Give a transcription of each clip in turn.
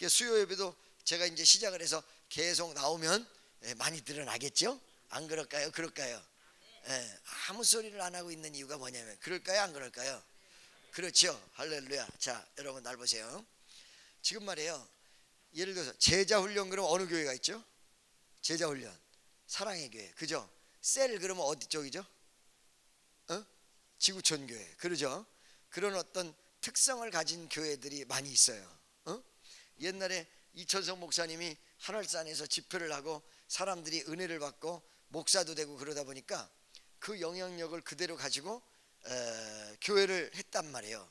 수요 예배도 제가 이제 시작을 해서 계속 나오면 많이 늘어나겠죠? 안 그럴까요? 그럴까요? 아무 소리를 안 하고 있는 이유가 뭐냐면 그럴까요? 안 그럴까요? 그렇죠. 할렐루야. 자, 여러분 날 보세요. 지금 말이에요. 예를 들어서 제자훈련 그러면 어느 교회가 있죠? 제자훈련 사랑의 교회, 그죠? 셀 그러면 어디 쪽이죠? 지구촌 교회, 그러죠? 그런 어떤 특성을 가진 교회들이 많이 있어요. 옛날에 이천성 목사님이 한월산에서 집회를 하고 사람들이 은혜를 받고 목사도 되고 그러다 보니까 그 영향력을 그대로 가지고 교회를 했단 말이에요.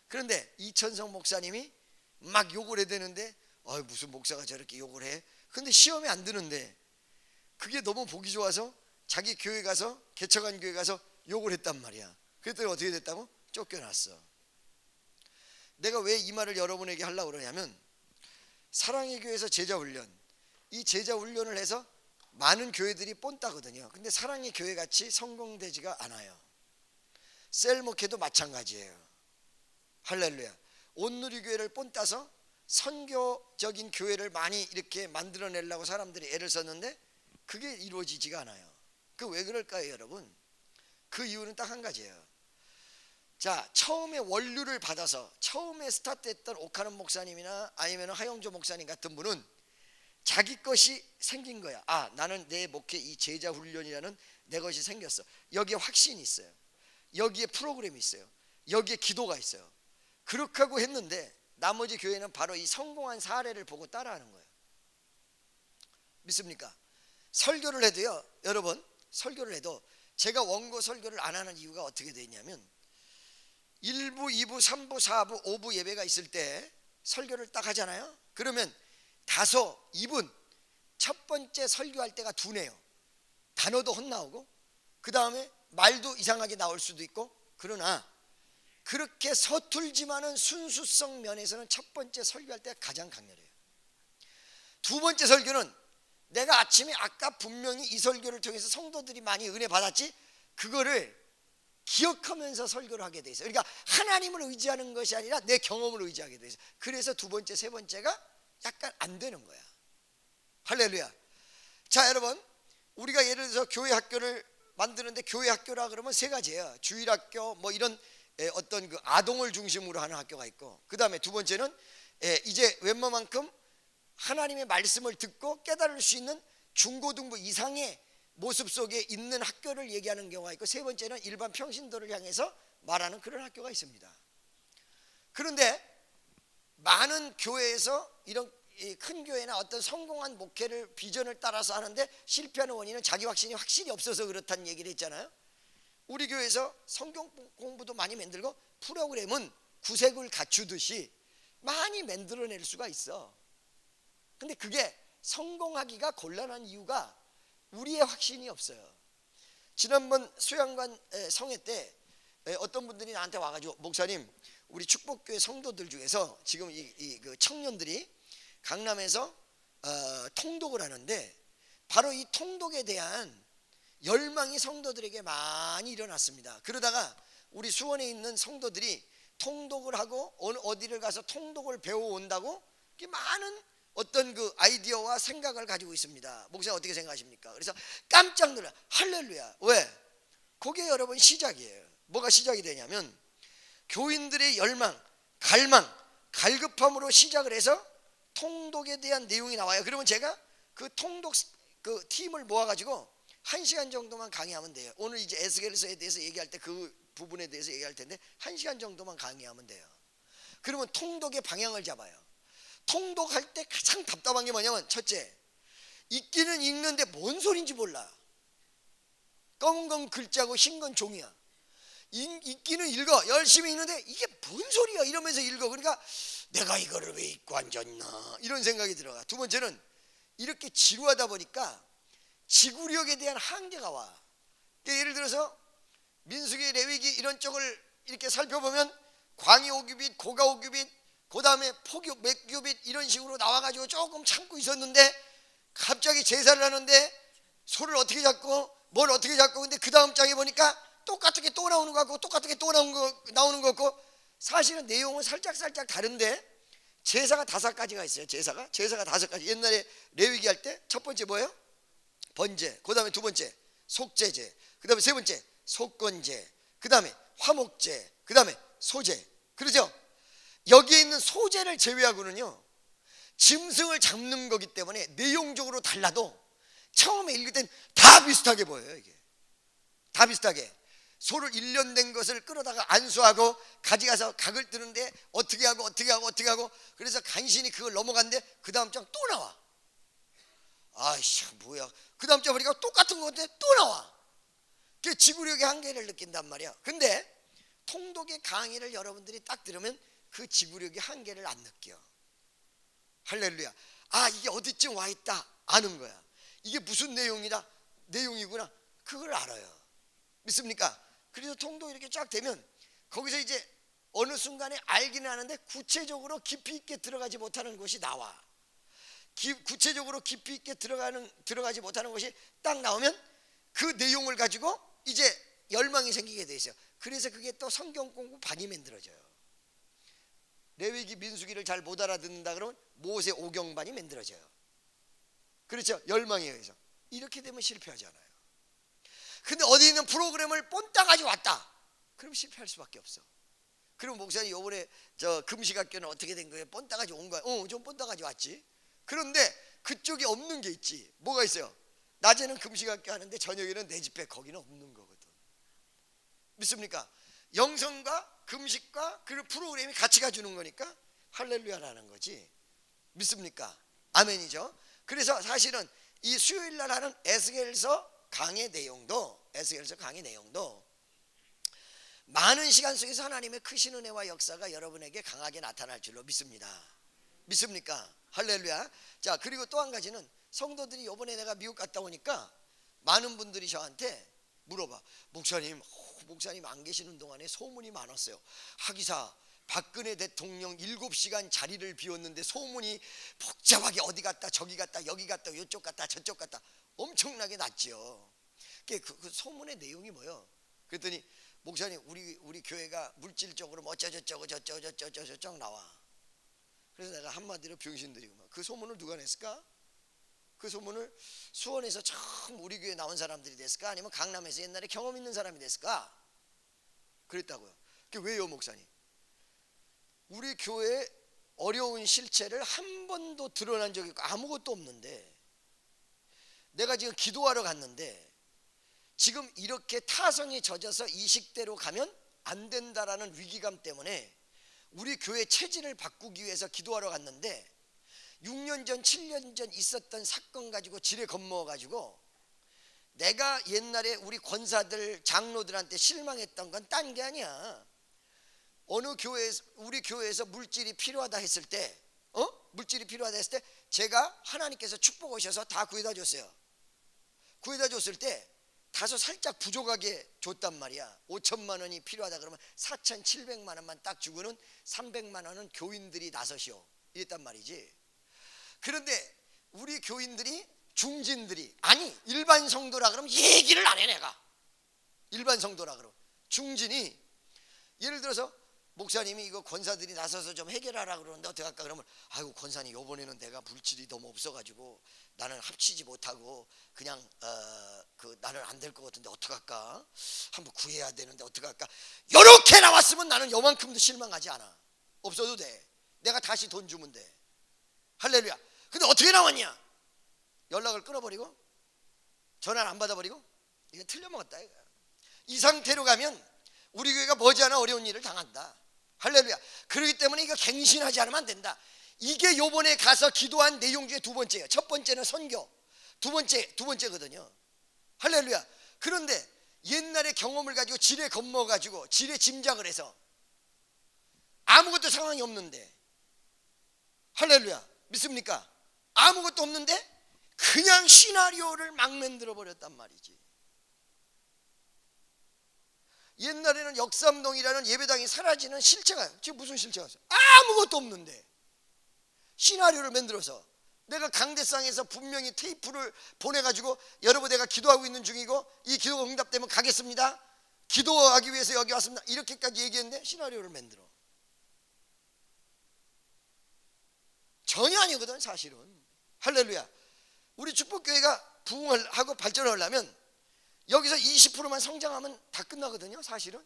그런데 이천성 목사님이 막 욕을 해야 되는데 무슨 목사가 저렇게 욕을 해? 근데 시험에 안 드는데 그게 너무 보기 좋아서 자기 교회 가서 개척한 교회 가서 욕을 했단 말이야. 그랬더니 어떻게 됐다고? 쫓겨났어. 내가 왜 이 말을 여러분에게 하려고 그러냐면 사랑의 교회에서 제자훈련, 이 제자훈련을 해서 많은 교회들이 뽐따거든요. 근데 사랑의 교회 같이 성공되지가 않아요. 셀목회도 마찬가지예요. 할렐루야. 온누리교회를 뽐따서 선교적인 교회를 많이 이렇게 만들어내려고 사람들이 애를 썼는데 그게 이루어지지가 않아요. 그 왜 그럴까요, 여러분? 그 이유는 딱 한 가지예요. 자, 처음에 원류를 받아서 처음에 스타트했던 오카는 목사님이나 아니면 하영조 목사님 같은 분은 자기 것이 생긴 거야. 나는 내 목회 이 제자 훈련이라는 내 것이 생겼어. 여기에 확신이 있어요. 여기에 프로그램이 있어요. 여기에 기도가 있어요. 그렇게 하고 했는데 나머지 교회는 바로 이 성공한 사례를 보고 따라하는 거예요. 믿습니까? 설교를 해도요, 여러분, 설교를 해도 제가 원고 설교를 안 하는 이유가 어떻게 되어 있냐면 1부, 2부, 3부, 4부, 5부 예배가 있을 때 설교를 딱 하잖아요. 그러면 다소 이분 첫 번째 설교할 때가 둔해요. 단어도 헛나오고 그 다음에 말도 이상하게 나올 수도 있고, 그러나 그렇게 서툴지만은 순수성 면에서는 첫 번째 설교할 때가 가장 강렬해요. 두 번째 설교는 내가 아침에 아까 분명히 이 설교를 통해서 성도들이 많이 은혜 받았지, 그거를 기억하면서 설교를 하게 돼 있어요. 그러니까 하나님을 의지하는 것이 아니라 내 경험을 의지하게 돼 있어요. 그래서 두 번째, 세 번째가 약간 안 되는 거야. 할렐루야. 자, 여러분, 우리가 예를 들어서 교회 학교를 만드는데 교회 학교라 그러면 세 가지예요. 주일학교 뭐 이런 어떤 그 아동을 중심으로 하는 학교가 있고, 그 다음에 두 번째는 이제 웬만큼 하나님의 말씀을 듣고 깨달을 수 있는 중고등부 이상의 모습 속에 있는 학교를 얘기하는 경우가 있고, 세 번째는 일반 평신도를 향해서 말하는 그런 학교가 있습니다. 그런데 많은 교회에서 이런 큰 교회나 어떤 성공한 목회를 비전을 따라서 하는데 실패하는 원인은 자기 확신이 확실히 없어서 그렇다는 얘기를 했잖아요. 우리 교회에서 성경 공부도 많이 만들고 프로그램은 구색을 갖추듯이 많이 만들어낼 수가 있어. 근데 그게 성공하기가 곤란한 이유가 우리의 확신이 없어요. 지난번 수양관 성회 때 어떤 분들이 나한테 와가지고, 목사님, 우리 축복교회 성도들 중에서 지금 그 청년들이 강남에서 통독을 하는데 바로 이 통독에 대한 열망이 성도들에게 많이 일어났습니다. 그러다가 우리 수원에 있는 성도들이 통독을 하고 어디를 가서 통독을 배워온다고 많은 어떤 그 아이디어와 생각을 가지고 있습니다. 목사님 어떻게 생각하십니까? 그래서 깜짝 놀라. 할렐루야. 왜? 그게 여러분 시작이에요. 뭐가 시작이 되냐면 교인들의 열망, 갈망, 갈급함으로 시작을 해서 통독에 대한 내용이 나와요. 그러면 제가 그 통독 그 팀을 모아가지고 1시간 정도만 강의하면 돼요. 오늘 이제 에스겔서에 대해서 얘기할 때 그 부분에 대해서 얘기할 텐데 1시간 정도만 강의하면 돼요. 그러면 통독의 방향을 잡아요. 통독할 때 가장 답답한 게 뭐냐면, 첫째, 읽기는 읽는데 뭔 소린지 몰라. 검은 건 글자고 흰 건 종이야. 읽기는 읽어, 열심히 읽는데 이게 뭔 소리야 이러면서 읽어. 그러니까 내가 이거를 왜 읽고 앉았나 이런 생각이 들어가. 두 번째는 이렇게 지루하다 보니까 지구력에 대한 한계가 와. 그러니까 예를 들어서 민수기, 레위기 이런 쪽을 이렇게 살펴보면 광이 5규빗, 고가 5규빗, 그 다음에 포교 몇 규빗 이런 식으로 나와가지고 조금 참고 있었는데 갑자기 제사를 하는데 소를 어떻게 잡고 뭘 어떻게 잡고, 근데 그 다음 장에 보니까 똑같은 게 또 나오는 거 같고 똑같은 게 또 나오는 거 같고, 사실은 내용은 살짝 다른데 제사가 5가지가 있어요. 제사가 5가지. 옛날에 레위기 할 때 첫 번째 뭐예요? 번제. 그 다음에 두 번째 속죄제. 그 다음에 세 번째 속건제. 그 다음에 화목제. 그 다음에 소제. 그러죠? 여기에 있는 소제를 제외하고는요, 짐승을 잡는 거기 때문에 내용적으로 달라도 처음에 읽을 땐 다 비슷하게 보여요. 이게 다 비슷하게. 소를 1년 된 것을 끌어다가 안수하고 가져가서 각을 뜨는데 어떻게 하고 그래서 간신히 그걸 넘어갔는데 그 다음 장 또 나와. 아이씨 뭐야, 그 다음 장 보니까 똑같은 건데 또 나와. 그 지구력의 한계를 느낀단 말이야. 근데 통독의 강의를 여러분들이 딱 들으면 그 지구력의 한계를 안 느껴. 할렐루야. 아, 이게 어디쯤 와 있다 아는 거야. 이게 무슨 내용이구나 그걸 알아요. 믿습니까? 그래서 통독 이렇게 쫙 되면 거기서 이제 어느 순간에 알기는 하는데 구체적으로 깊이 있게 들어가지 못하는 것이 나와. 구체적으로 깊이 있게 들어가지 못하는 것이 딱 나오면 그 내용을 가지고 이제 열망이 생기게 돼 있어요. 그래서 그게 또 성경 공부 반이 만들어져요. 레위기 민수기를 잘 못 알아듣는다 그러면 모세 오경반이 만들어져요. 그렇죠? 열망에 의해서. 이렇게 되면 실패하잖아요. 근데 어디 있는 프로그램을 본따가지 왔다 그럼 실패할 수밖에 없어. 그럼 목사님 요번에 저 금식학교는 어떻게 된 거예요? 본따가지 온 거야? 좀 본따가지 왔지. 그런데 그쪽에 없는 게 있지. 뭐가 있어요? 낮에는 금식학교 하는데 저녁에는 내 집에 거기는 없는 거거든. 믿습니까? 영성과 금식과 그 프로그램이 같이 가주는 거니까 할렐루야라는 거지. 믿습니까? 아멘이죠. 그래서 사실은 이 수요일 날 하는 에스겔서 강의 내용도 많은 시간 속에서 하나님의 크신 은혜와 역사가 여러분에게 강하게 나타날 줄로 믿습니다. 믿습니까? 할렐루야. 자, 그리고 또 한 가지는 성도들이 이번에 내가 미국 갔다 오니까 많은 분들이 저한테 물어봐. 목사님 안 계시는 동안에 소문이 많았어요. 하기사 박근혜 대통령 7시간 자리를 비웠는데 소문이 복잡하게 어디 갔다 저기 갔다 여기 갔다 이쪽 갔다 저쪽 갔다 엄청나게 났죠. 그 소문의 내용이 뭐예요? 그랬더니 목사님 우리 교회가 물질적으로 뭐 저쩌고 나와. 그래서 내가 한마디로 병신들이고 그 소문을 누가 냈을까? 그 소문을 수원에서 처음 우리 교회 나온 사람들이 됐을까? 아니면 강남에서 옛날에 경험 있는 사람이 됐을까? 그랬다고요. 그게 왜요, 목사님? 우리 교회 어려운 실체를 한 번도 드러난 적이 아무것도 없는데 내가 지금 기도하러 갔는데 지금 이렇게 타성이 젖어서 이 식대로 가면 안 된다라는 위기감 때문에 우리 교회 체질을 바꾸기 위해서 기도하러 갔는데 6년 전 7년 전 있었던 사건 가지고 지레 겁먹어 가지고 내가 옛날에 우리 권사들 장로들한테 실망했던 건 딴 게 아니야. 어느 교회에서 우리 교회에서 물질이 필요하다 했을 때 제가 하나님께서 축복 오셔서 다 구해다 줬어요. 구해다 줬을 때 다소 살짝 부족하게 줬단 말이야. 5천만 원이 필요하다 그러면 4,700만 원만 딱 주고는 300만 원은 교인들이 나서시오 이랬단 말이지. 그런데 우리 교인들이 중진들이 아니 일반 성도라 그러면 얘기를 안 해. 내가 일반 성도라 그러면 중진이 예를 들어서 목사님이 이거 권사들이 나서서 좀 해결하라 그러는데 어떻게 할까 그러면 아이고 권사님 요번에는 내가 물질이 너무 없어가지고 나는 합치지 못하고 그냥 나는 안 될 것 같은데 어떡할까? 한번 구해야 되는데 어떡할까? 이렇게 나왔으면 나는 요만큼도 실망하지 않아. 없어도 돼. 내가 다시 돈 주면 돼. 할렐루야. 근데 어떻게 나왔냐? 연락을 끊어버리고 전화를 안 받아버리고 이거 틀려먹었다 이거. 이 상태로 가면 우리 교회가 머지않아 어려운 일을 당한다. 할렐루야. 그렇기 때문에 이거 갱신하지 않으면 안 된다. 이게 요번에 가서 기도한 내용 중에 두 번째예요. 첫 번째는 선교, 두 번째거든요. 할렐루야. 그런데 옛날의 경험을 가지고 지레 겁먹어가지고 지레 짐작을 해서 아무것도 상황이 없는데 할렐루야. 믿습니까? 아무것도 없는데 그냥 시나리오를 막 만들어 버렸단 말이지. 옛날에는 역삼동이라는 예배당이 사라지는 실체가 지금 무슨 실체가 있어요? 아무것도 없는데 시나리오를 만들어서 내가 강대상에서 분명히 테이프를 보내가지고 여러분 내가 기도하고 있는 중이고 이 기도가 응답되면 가겠습니다. 기도하기 위해서 여기 왔습니다. 이렇게까지 얘기했는데 시나리오를 만들어. 전혀 아니거든 사실은. 할렐루야. 우리 축복교회가 부흥을 하고 발전을 하려면 여기서 20%만 성장하면 다 끝나거든요 사실은.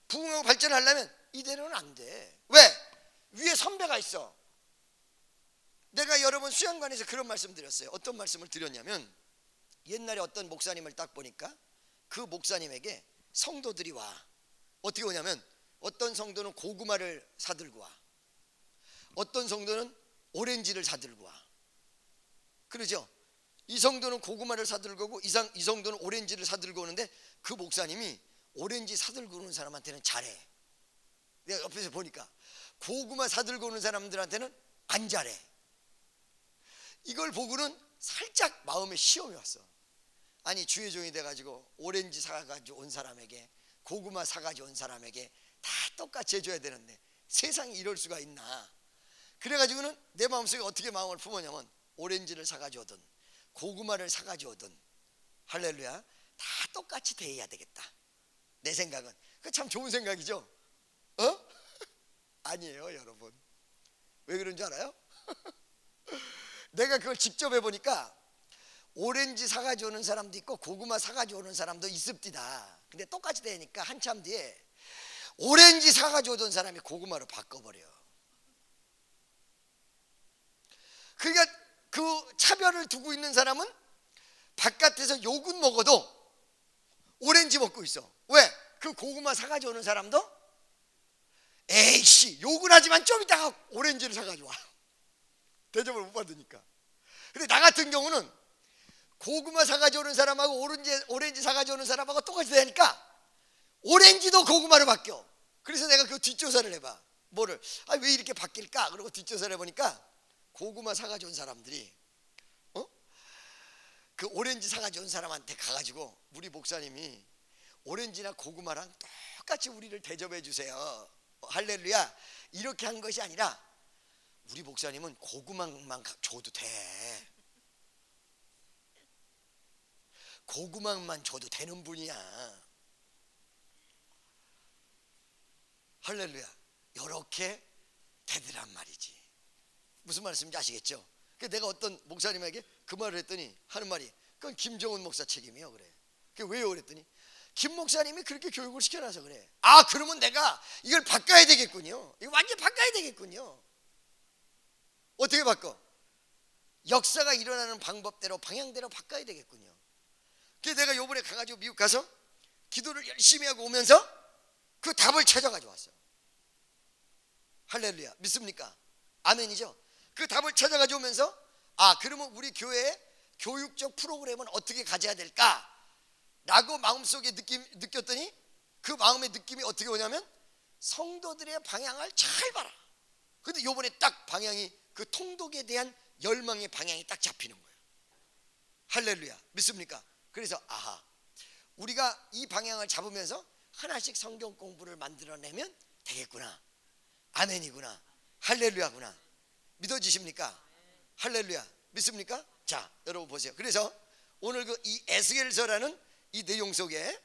부흥하고 발전하려면 이대로는 안 돼. 왜? 위에 선배가 있어. 내가 여러 번 수양관에서 그런 말씀 드렸어요. 어떤 말씀을 드렸냐면, 옛날에 어떤 목사님을 딱 보니까 그 목사님에게 성도들이 와. 어떻게 오냐면, 어떤 성도는 고구마를 사들고 와, 어떤 성도는 오렌지를 사들고 와. 그러죠? 이 성도는 고구마를 사들고 오고 이 성도는 오렌지를 사들고 오는데, 그 목사님이 오렌지 사들고 오는 사람한테는 잘해. 내가 옆에서 보니까 고구마 사들고 오는 사람들한테는 안 잘해. 이걸 보고는 살짝 마음에 시험이 왔어. 아니, 주의 종이 돼가지고 오렌지 사가지고 온 사람에게 고구마 사가지고 온 사람에게 다 똑같이 해줘야 되는데 세상에 이럴 수가 있나. 그래가지고는 내 마음속에 어떻게 마음을 품었냐면, 오렌지를 사가지고 오든 고구마를 사가지고 오든 할렐루야, 다 똑같이 대해야 되겠다. 내 생각은. 그 참 좋은 생각이죠. 아니에요 여러분. 왜 그런 줄 알아요? 내가 그걸 직접 해보니까 오렌지 사가지고 오는 사람도 있고 고구마 사가지고 오는 사람도 있습니다. 근데 똑같이 되니까 한참 뒤에 오렌지 사가지고 오던 사람이 고구마로 바꿔버려. 그러니까 그 차별을 두고 있는 사람은 바깥에서 욕은 먹어도 오렌지 먹고 있어. 왜? 그 고구마 사가지고 오는 사람도 에이씨 욕은 하지만 좀 이따가 오렌지를 사가지고 와. 대접을 못 받으니까. 근데 나 같은 경우는 고구마 사가지고 오는 사람하고 오렌지 사가지고 오는 사람하고 똑같이 되니까 오렌지도 고구마로 바뀌어. 그래서 내가 그 뒷조사를 해봐. 뭐를? 왜 이렇게 바뀔까? 그러고 뒷조사를 해보니까 고구마 사가지고 온 사람들이 그 오렌지 사가지고 온 사람한테 가가지고 우리 목사님이 오렌지나 고구마랑 똑같이 우리를 대접해 주세요, 할렐루야, 이렇게 한 것이 아니라 우리 목사님은 고구마만 줘도 돼. 고구마만 줘도 되는 분이야. 할렐루야. 이렇게 되더란 말이지. 무슨 말씀인지 아시겠죠? 내가 어떤 목사님에게 그 말을 했더니 하는 말이, 그건 김정은 목사 책임이요. 그래. 그게 왜요? 그랬더니 김 목사님이 그렇게 교육을 시켜놔서 그래. 그러면 내가 이걸 바꿔야 되겠군요. 이거 완전 바꿔야 되겠군요. 어떻게 바꿔? 역사가 일어나는 방법대로, 방향대로 바꿔야 되겠군요. 그래서 내가 요번에 가가지고 미국 가서 기도를 열심히 하고 오면서 그 답을 찾아가지고 왔어요. 할렐루야. 믿습니까? 아멘이죠? 그 답을 찾아가지고 오면서 그러면 우리 교회의 교육적 프로그램은 어떻게 가져야 될까? 라고 마음속에 느꼈더니, 그 마음의 느낌이 어떻게 오냐면, 성도들의 방향을 잘 봐라. 근데 요번에 딱 방향이, 그 통독에 대한 열망의 방향이 딱 잡히는 거예요. 할렐루야. 믿습니까? 그래서 우리가 이 방향을 잡으면서 하나씩 성경 공부를 만들어내면 되겠구나. 아멘이구나. 할렐루야구나. 믿어지십니까? 할렐루야. 믿습니까? 자, 여러분 보세요. 그래서 오늘 이 에스겔서라는 이 내용 속에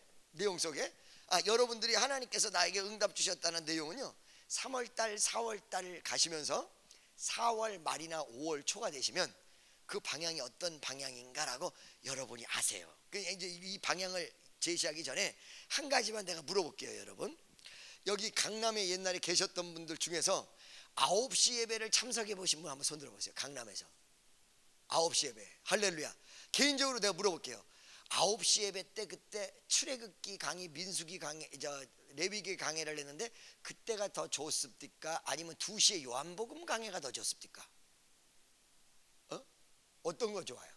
여러분들이 하나님께서 나에게 응답 주셨다는 내용은요, 3월달 4월달 가시면서 4월 말이나 5월 초가 되시면 그 방향이 어떤 방향인가라고 여러분이 아세요. 이제 이 방향을 제시하기 전에 한 가지만 내가 물어볼게요. 여러분, 여기 강남에 옛날에 계셨던 분들 중에서 9시 예배를 참석해 보신 분 한번 손 들어보세요. 강남에서 9시 예배. 할렐루야. 개인적으로 내가 물어볼게요. 9시 예배 때 그때 출애굽기 강의, 민수기 강의, 레위기 강의를 했는데 그때가 더 좋습니까? 아니면 2시에 요한복음 강의가 더 좋습니까? 어떤 거 좋아요?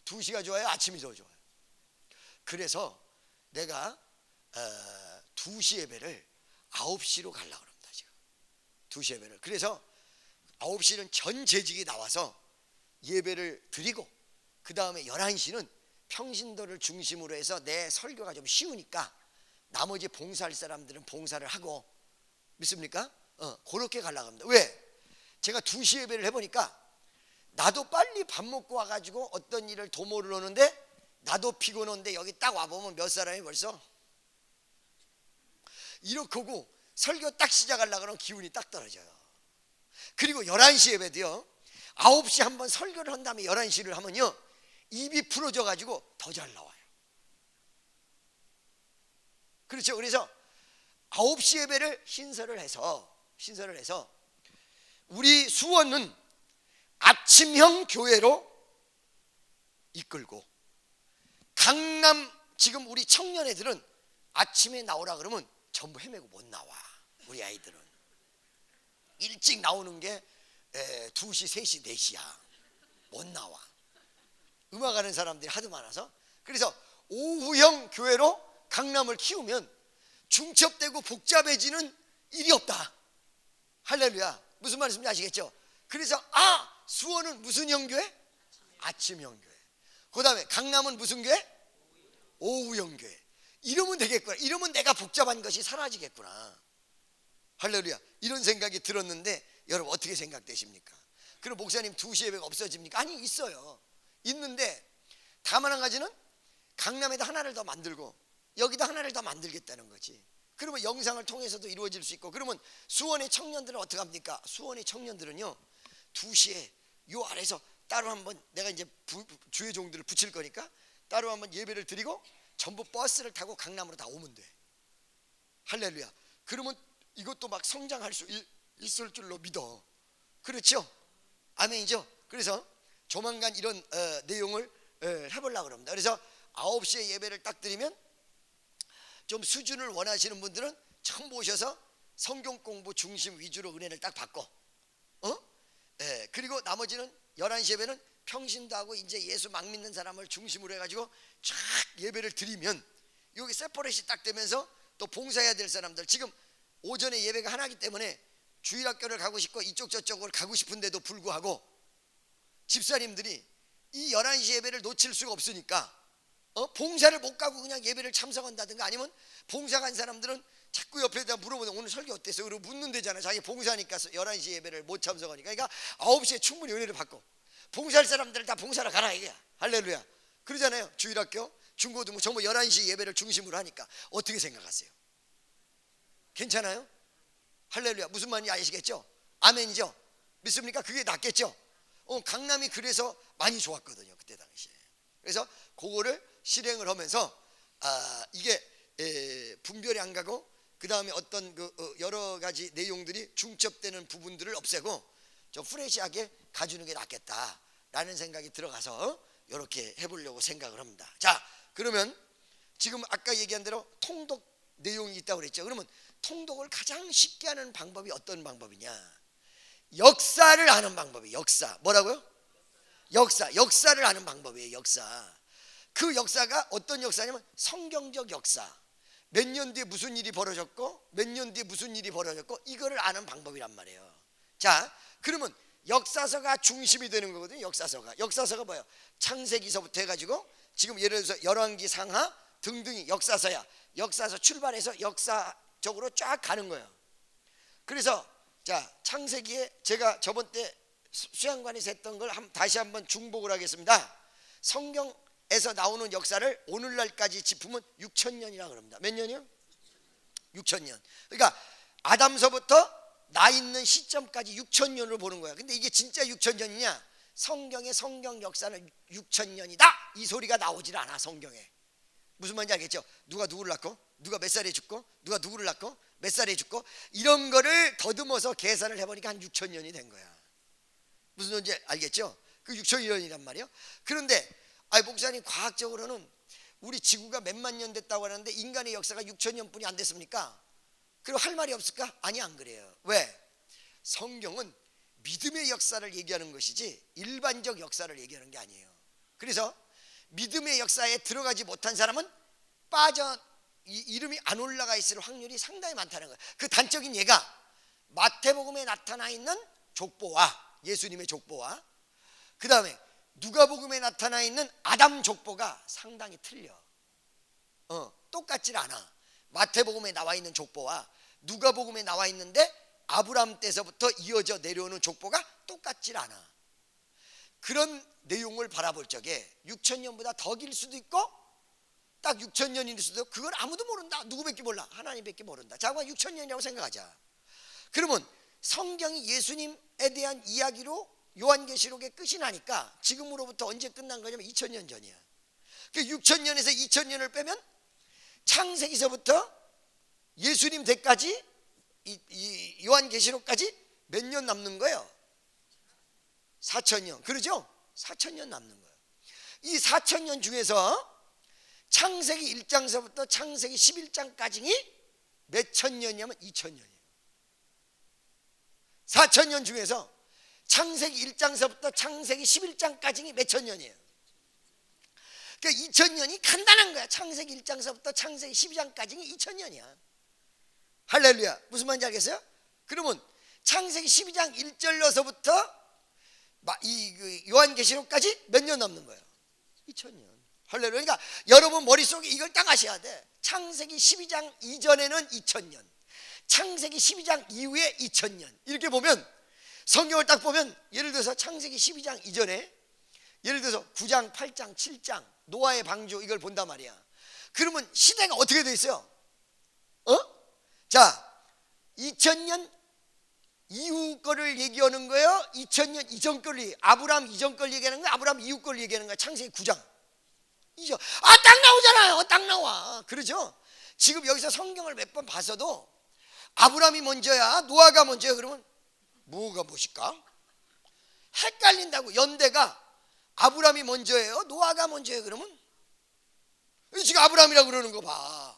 2시가 좋아요? 아침이 더 좋아요? 그래서 내가 2시 예배를 9시로 가려고 합니다. 지금 2시 예배를. 그래서 9시는 전 재직이 나와서 예배를 드리고, 그 다음에 11시는 평신도를 중심으로 해서 내 설교가 좀 쉬우니까 나머지 봉사할 사람들은 봉사를 하고, 믿습니까? 그렇게 가려고 합니다. 왜? 제가 2시 예배를 해보니까 나도 빨리 밥 먹고 와가지고 어떤 일을 도모를 오는데 나도 피곤한데 여기 딱 와보면 몇 사람이 벌써 이렇게 오고 설교 딱 시작하려고 하면 기운이 딱 떨어져요. 그리고 11시 예배도요, 9시 한번 설교를 한 다음에 11시를 하면요, 입이 풀어져 가지고 더 잘 나와요. 그렇죠. 그래서 9시 예배를 신설을 해서 우리 수원은 아침형 교회로 이끌고, 강남 지금 우리 청년 애들은 아침에 나오라 그러면 전부 헤매고 못 나와. 우리 아이들은 일찍 나오는 게 2시, 3시, 4시야. 못 나와. 음악하는 사람들이 하도 많아서. 그래서 오후형 교회로 강남을 키우면 중첩되고 복잡해지는 일이 없다. 할렐루야. 무슨 말씀인지 아시겠죠? 그래서 수원은 무슨 형교회? 아침형 교회. 그 다음에 강남은 무슨 교회? 오후형 교회. 이러면 되겠구나. 이러면 내가 복잡한 것이 사라지겠구나. 할렐루야. 이런 생각이 들었는데 여러분 어떻게 생각되십니까? 그럼 목사님 2시 예배가 없어집니까? 아니, 있어요. 있는데 다만 한 가지는 강남에다 하나를 더 만들고 여기다 하나를 더 만들겠다는 거지. 그러면 영상을 통해서도 이루어질 수 있고. 그러면 수원의 청년들은 어떻게 합니까? 수원의 청년들은요, 2시에 요 아래서 따로 한번, 내가 이제 주의 종들을 붙일 거니까 따로 한번 예배를 드리고 전부 버스를 타고 강남으로 다 오면 돼. 할렐루야. 그러면 이것도 막 성장할 수 있을 줄로 믿어. 그렇죠? 아멘이죠? 그래서 조만간 이런 내용을 해보려고 합니다. 그래서 9시에 예배를 딱 드리면 좀 수준을 원하시는 분들은 처음 오셔서 성경 공부 중심 위주로 은혜를 딱 받고, 그리고 나머지는 11시 예배는 평신도 하고 이제 예수 막 믿는 사람을 중심으로 해가지고 쫙 예배를 드리면 여기 세퍼레이시 딱 되면서 또 봉사해야 될 사람들, 지금 오전에 예배가 하나이기 때문에 주일학교를 가고 싶고 이쪽 저쪽을 가고 싶은데도 불구하고 집사님들이 이 11시 예배를 놓칠 수가 없으니까 봉사를 못 가고 그냥 예배를 참석한다든가, 아니면 봉사 간 사람들은 자꾸 옆에다 물어보면 오늘 설교 어땠어요? 그리고 묻는 데잖아. 자기 봉사니까 11시 예배를 못 참석하니까. 그러니까 9시에 충분히 은혜를 받고 봉사할 사람들을 다 봉사를 가라 이게. 할렐루야. 그러잖아요. 주일학교, 중고등부 전부 11시 예배를 중심으로 하니까. 어떻게 생각하세요? 괜찮아요? 할렐루야. 무슨 말인지 아시겠죠? 아멘이죠? 믿습니까? 그게 낫겠죠? 강남이 그래서 많이 좋았거든요, 그때 당시에. 그래서 그거를 실행을 하면서 이게 분별이 안 가고, 그 다음에 어떤 여러 가지 내용들이 중첩되는 부분들을 없애고 좀 프레시하게 가주는 게 낫겠다라는 생각이 들어가서 이렇게 해보려고 생각을 합니다. 자, 그러면 지금 아까 얘기한 대로 통독 내용이 있다고 그랬죠. 그러면 통독을 가장 쉽게 하는 방법이 어떤 방법이냐? 역사를 아는 방법이에요. 역사. 뭐라고요? 역사를 아는 방법이에요. 역사. 그 역사가 어떤 역사냐면 성경적 역사. 몇 년 뒤에 무슨 일이 벌어졌고 몇 년 뒤에 무슨 일이 벌어졌고 이거를 아는 방법이란 말이에요. 자, 그러면 역사서가 중심이 되는 거거든요. 역사서가 뭐예요? 창세기서부터 해가지고 지금 예를 들어서 열왕기, 상하 등등이 역사서야. 역사서 출발해서 역사적으로 쫙 가는 거예요. 그래서 자, 창세기에 제가 저번 때 수양관에서 했던 걸 다시 한번 중복을 하겠습니다. 성경에서 나오는 역사를 오늘날까지 짚으면 6,000년이라고 합니다. 몇 년이요? 6,000년. 그러니까 아담서부터 나 있는 시점까지 6,000년을 보는 거야. 근데 이게 진짜 6,000년이냐? 성경의 성경 역사는 6,000년이다 이 소리가 나오질 않아. 성경에 무슨 말인지 알겠죠? 누가 누구를 낳고, 누가 몇 살에 죽고, 누가 누구를 낳고 몇 살에 죽고, 이런 거를 더듬어서 계산을 해보니까 한 6,000년이 된 거야. 무슨 말인지 알겠죠? 그 6,000년이란 말이에요. 그런데 목사님, 과학적으로는 우리 지구가 몇만 년 됐다고 하는데 인간의 역사가 6,000년뿐이 안 됐습니까? 그럼 할 말이 없을까? 아니, 안 그래요. 왜? 성경은 믿음의 역사를 얘기하는 것이지 일반적 역사를 얘기하는 게 아니에요. 그래서 믿음의 역사에 들어가지 못한 사람은 이름이 안 올라가 있을 확률이 상당히 많다는 거예요. 그 단적인 예가 마태복음에 나타나 있는 족보와 예수님의 족보와 그 다음에 누가복음에 나타나 있는 아담 족보가 상당히 틀려. 똑같질 않아. 마태복음에 나와 있는 족보와 누가복음에 나와 있는데 아브라함 때서부터 이어져 내려오는 족보가 똑같질 않아. 그런 내용을 바라볼 적에 6,000년보다 더 길 수도 있고 딱 6,000년일 수도 그걸 아무도 모른다. 누구밖에 몰라? 하나님밖에 모른다. 자, 6,000년이라고 생각하자. 그러면 성경이 예수님에 대한 이야기로 요한계시록의 끝이 나니까 지금으로부터 언제 끝난 거냐면 2000년 전이야. 그 6000년에서 2000년을 빼면 창세기서부터 예수님 때까지 이 요한계시록까지 몇 년 남는 거예요? 4000년. 그러죠? 4000년 남는 거예요. 이 4000년 중에서 창세기 1장서부터 창세기 11장까지 몇 천 년이냐면 2000년이에요. 4000년 중에서 창세기 1장서부터 창세기 11장까지 몇 천 년이에요. 그러니까 2000년이 간단한 거야. 창세기 1장서부터 창세기 12장까지 2000년이야. 할렐루야. 무슨 말인지 알겠어요? 그러면 창세기 12장 1절로서부터 이 요한계시록까지 몇 년 남는 거예요? 2000년. 할렐루야. 그러니까 여러분 머릿속에 이걸 딱 아셔야 돼. 창세기 12장 이전에는 2000년, 창세기 12장 이후에 2000년. 이렇게 보면 성경을 딱 보면 예를 들어서 창세기 12장 이전에 예를 들어서 9장, 8장, 7장 노아의 방주 이걸 본단 말이야. 그러면 시대가 어떻게 돼 있어요? 자, 2000년 이후 거를 얘기하는 거예요? 2000년 이전 거를, 아브라함 이전 걸 얘기하는 거야? 아브라함 이후 걸 얘기하는 거야? 창세기 9장 이죠. 딱 나오잖아요. 딱 나와. 그러죠? 지금 여기서 성경을 몇 번 봤어도 아브라함이 먼저야 노아가 먼저야 그러면 뭐가 무엇일까? 헷갈린다고. 연대가 아브라함이 먼저예요 노아가 먼저예요 그러면 지금 아브라함이라고 그러는 거 봐.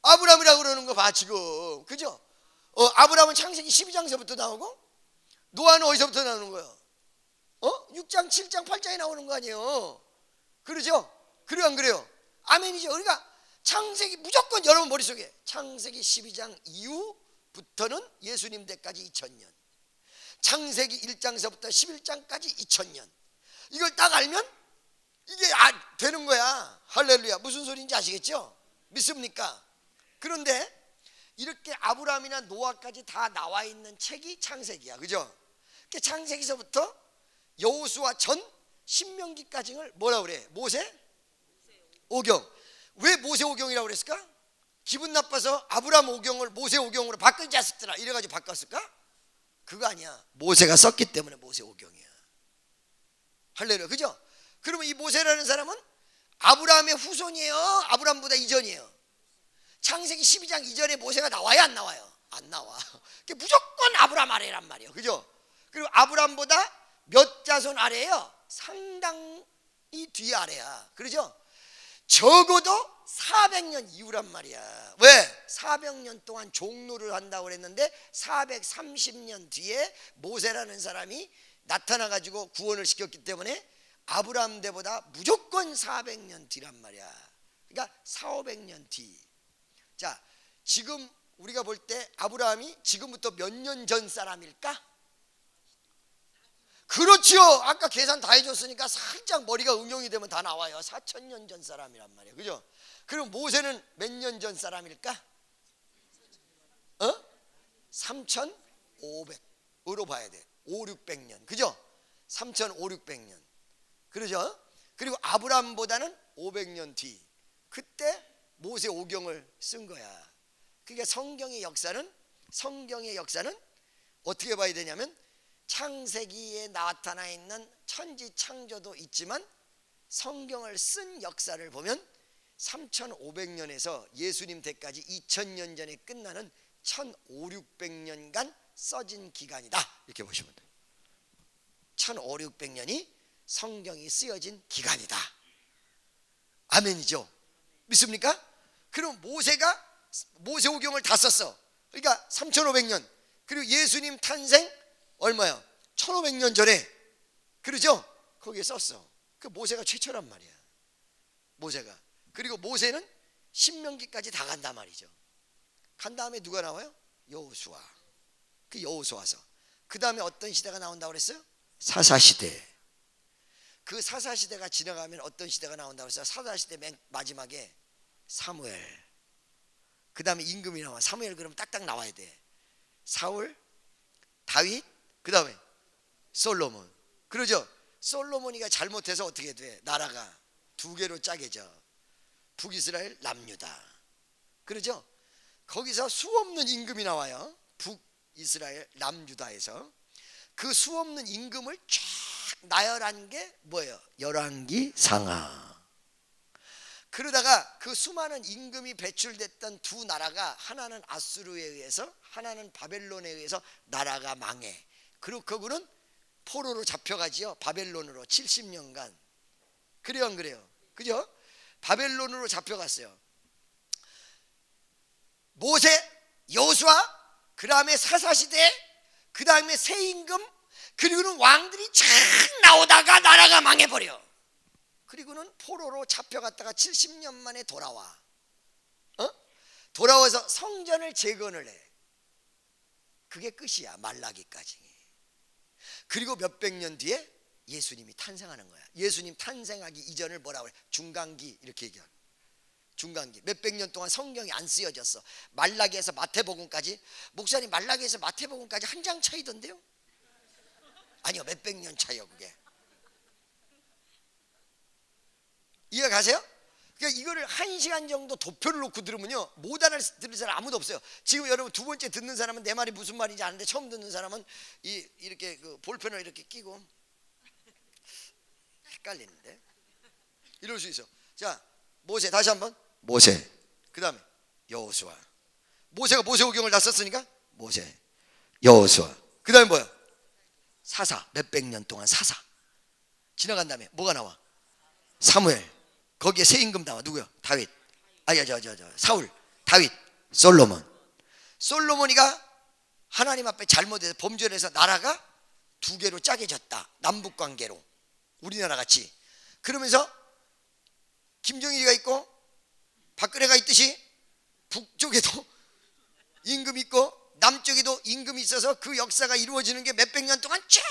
아브라함이라고 그러는 거 봐 지금. 그죠? 아브라함은 창세기 12장서부터 나오고 노아는 어디서부터 나오는 거예요? 6장, 7장, 8장에 나오는 거 아니에요? 그러죠? 그래요 안 그래요? 아멘이죠. 그러니까 창세기 무조건 여러분 머릿속에 창세기 12장 이후부터는 예수님 때까지 2000년, 창세기 1장서부터 11장까지 2000년. 이걸 딱 알면 이게 되는 거야. 할렐루야. 무슨 소리인지 아시겠죠? 믿습니까? 그런데 이렇게 아브라함이나 노아까지 다 나와 있는 책이 창세기야. 그죠? 그러니까 창세기서부터 여호수아 전 신명기까지를 뭐라 그래? 모세 오경. 왜 모세 오경이라고 그랬을까? 기분 나빠서 아브라함 오경을 모세 오경으로 바꾸지 않았더라 이래가지고 바꿨을까? 그거 아니야. 모세가 썼기 때문에 모세 오경이야. 할렐루야. 그죠? 그러면 이 모세라는 사람은 아브라함의 후손이에요? 아브라함보다 이전이에요? 창세기 12장 이전에 모세가 나와요? 안 나와요? 안 나와. 무조건 아브라함 아래란 말이에요. 그죠? 그리고 아브라함보다 몇 자손 아래예요? 상당히 뒤에 아래야. 그러죠? 적어도 400년 이후란 말이야. 왜? 400년 동안 종노를 한다고 그랬는데 430년 뒤에 모세라는 사람이 나타나가지고 구원을 시켰기 때문에 아브라함 때보다 무조건 400년 뒤란 말이야. 그러니까 400~500년 뒤. 자, 지금 우리가 볼 때 아브라함이 지금부터 몇 년 전 사람일까? 그렇지요. 아까 계산 다 해줬으니까 살짝 머리가 응용이 되면 다 나와요. 4000년 전 사람이란 말이에요. 그죠? 그럼 모세는 몇 년 전 사람일까? 3500으로 봐야 돼. 500~600년. 그죠? 3500~600년. 그러죠? 그리고 아브라함보다는 500년 뒤. 그때 모세 오경을 쓴 거야. 그러니까 성경의 역사는 어떻게 봐야 되냐면 창세기에 나타나 있는 천지 창조도 있지만 성경을 쓴 역사를 보면 3500년에서 예수님 때까지 2000년 전에 끝나는 1500~600년간 써진 기간이다. 이렇게 보시면 돼요. 1500~600년이 성경이 쓰여진 기간이다. 아멘이죠? 믿습니까? 그럼 모세 오경을 다 썼어. 그러니까 3500년. 그리고 예수님 탄생 얼마야? 1500년 전에. 그러죠? 거기에 썼어. 그 모세가 최초란 말이야. 모세가. 그리고 모세는 신명기까지 다 간단 말이죠. 간 다음에 누가 나와요? 여호수아. 그 여호수아서. 그 다음에 어떤 시대가 나온다고 그랬어요? 사사시대. 그 사사시대가 지나가면 어떤 시대가 나온다고 그랬어요? 사사시대 맨 마지막에 사무엘. 그 다음에 임금이 나와. 사무엘 그러면 딱딱 나와야 돼. 사울, 다윗, 그 다음에 솔로몬. 그러죠? 솔로몬이가 잘못해서 어떻게 돼? 나라가 두 개로 짜개져. 북이스라엘, 남유다. 그러죠? 거기서 수없는 임금이 나와요. 이스라엘 남유다에서 그 수없는 임금을 쫙 나열한 게 뭐예요? 열왕기 상하. 그러다가 그 수많은 임금이 배출됐던 두 나라가 하나는 아수르에 의해서 하나는 바벨론에 의해서 나라가 망해. 그리고 그거는 포로로 잡혀가지요. 바벨론으로 70년간. 그래요 안 그래요? 그죠? 바벨론으로 잡혀갔어요. 모세, 여호수아, 그 다음에 사사시대, 그 다음에 새임금, 그리고는 왕들이 쫙 나오다가 나라가 망해버려. 그리고는 포로로 잡혀갔다가 70년 만에 돌아와. 돌아와서 성전을 재건을 해. 그게 끝이야. 말라기까지. 그리고 몇백 년 뒤에 예수님이 탄생하는 거야. 예수님 탄생하기 이전을 뭐라고 그래? 중간기 이렇게 얘기하고. 중간기. 몇백 년 동안 성경이 안 쓰여졌어. 말라기에서 마태복음까지. 목사님 말라기에서 마태복음까지 한 장 차이던데요? 아니요, 몇백 년 차이요 그게. 이해 가세요? 그러니까 이거를 1시간 정도 도표를 놓고 들으면요 못 알아들을 사람 아무도 없어요. 지금 여러분 두 번째 듣는 사람은 내 말이 무슨 말인지 아는데 처음 듣는 사람은 이렇게 그 볼펜을 이렇게 끼고 헷갈리는데 이럴 수 있어. 자, 모세 다시 한번. 모세, 그 다음에 여호수아. 모세가 모세오경을 다 썼으니까 모세, 여호수아. 그 다음에 뭐야? 사사. 몇백 년 동안 사사 지나간 다음에 뭐가 나와? 사무엘. 거기에 새 임금 나와. 누구야? 다윗. 사울, 다윗, 솔로몬. 솔로몬이가 하나님 앞에 잘못해서 범죄를 해서 나라가 두 개로 짜게졌다. 남북 관계로 우리나라 같이. 그러면서 김정일이가 있고 박근혜가 있듯이 북쪽에도 임금이 있고 남쪽에도 임금이 있어서 그 역사가 이루어지는 게 몇백 년 동안 쫙.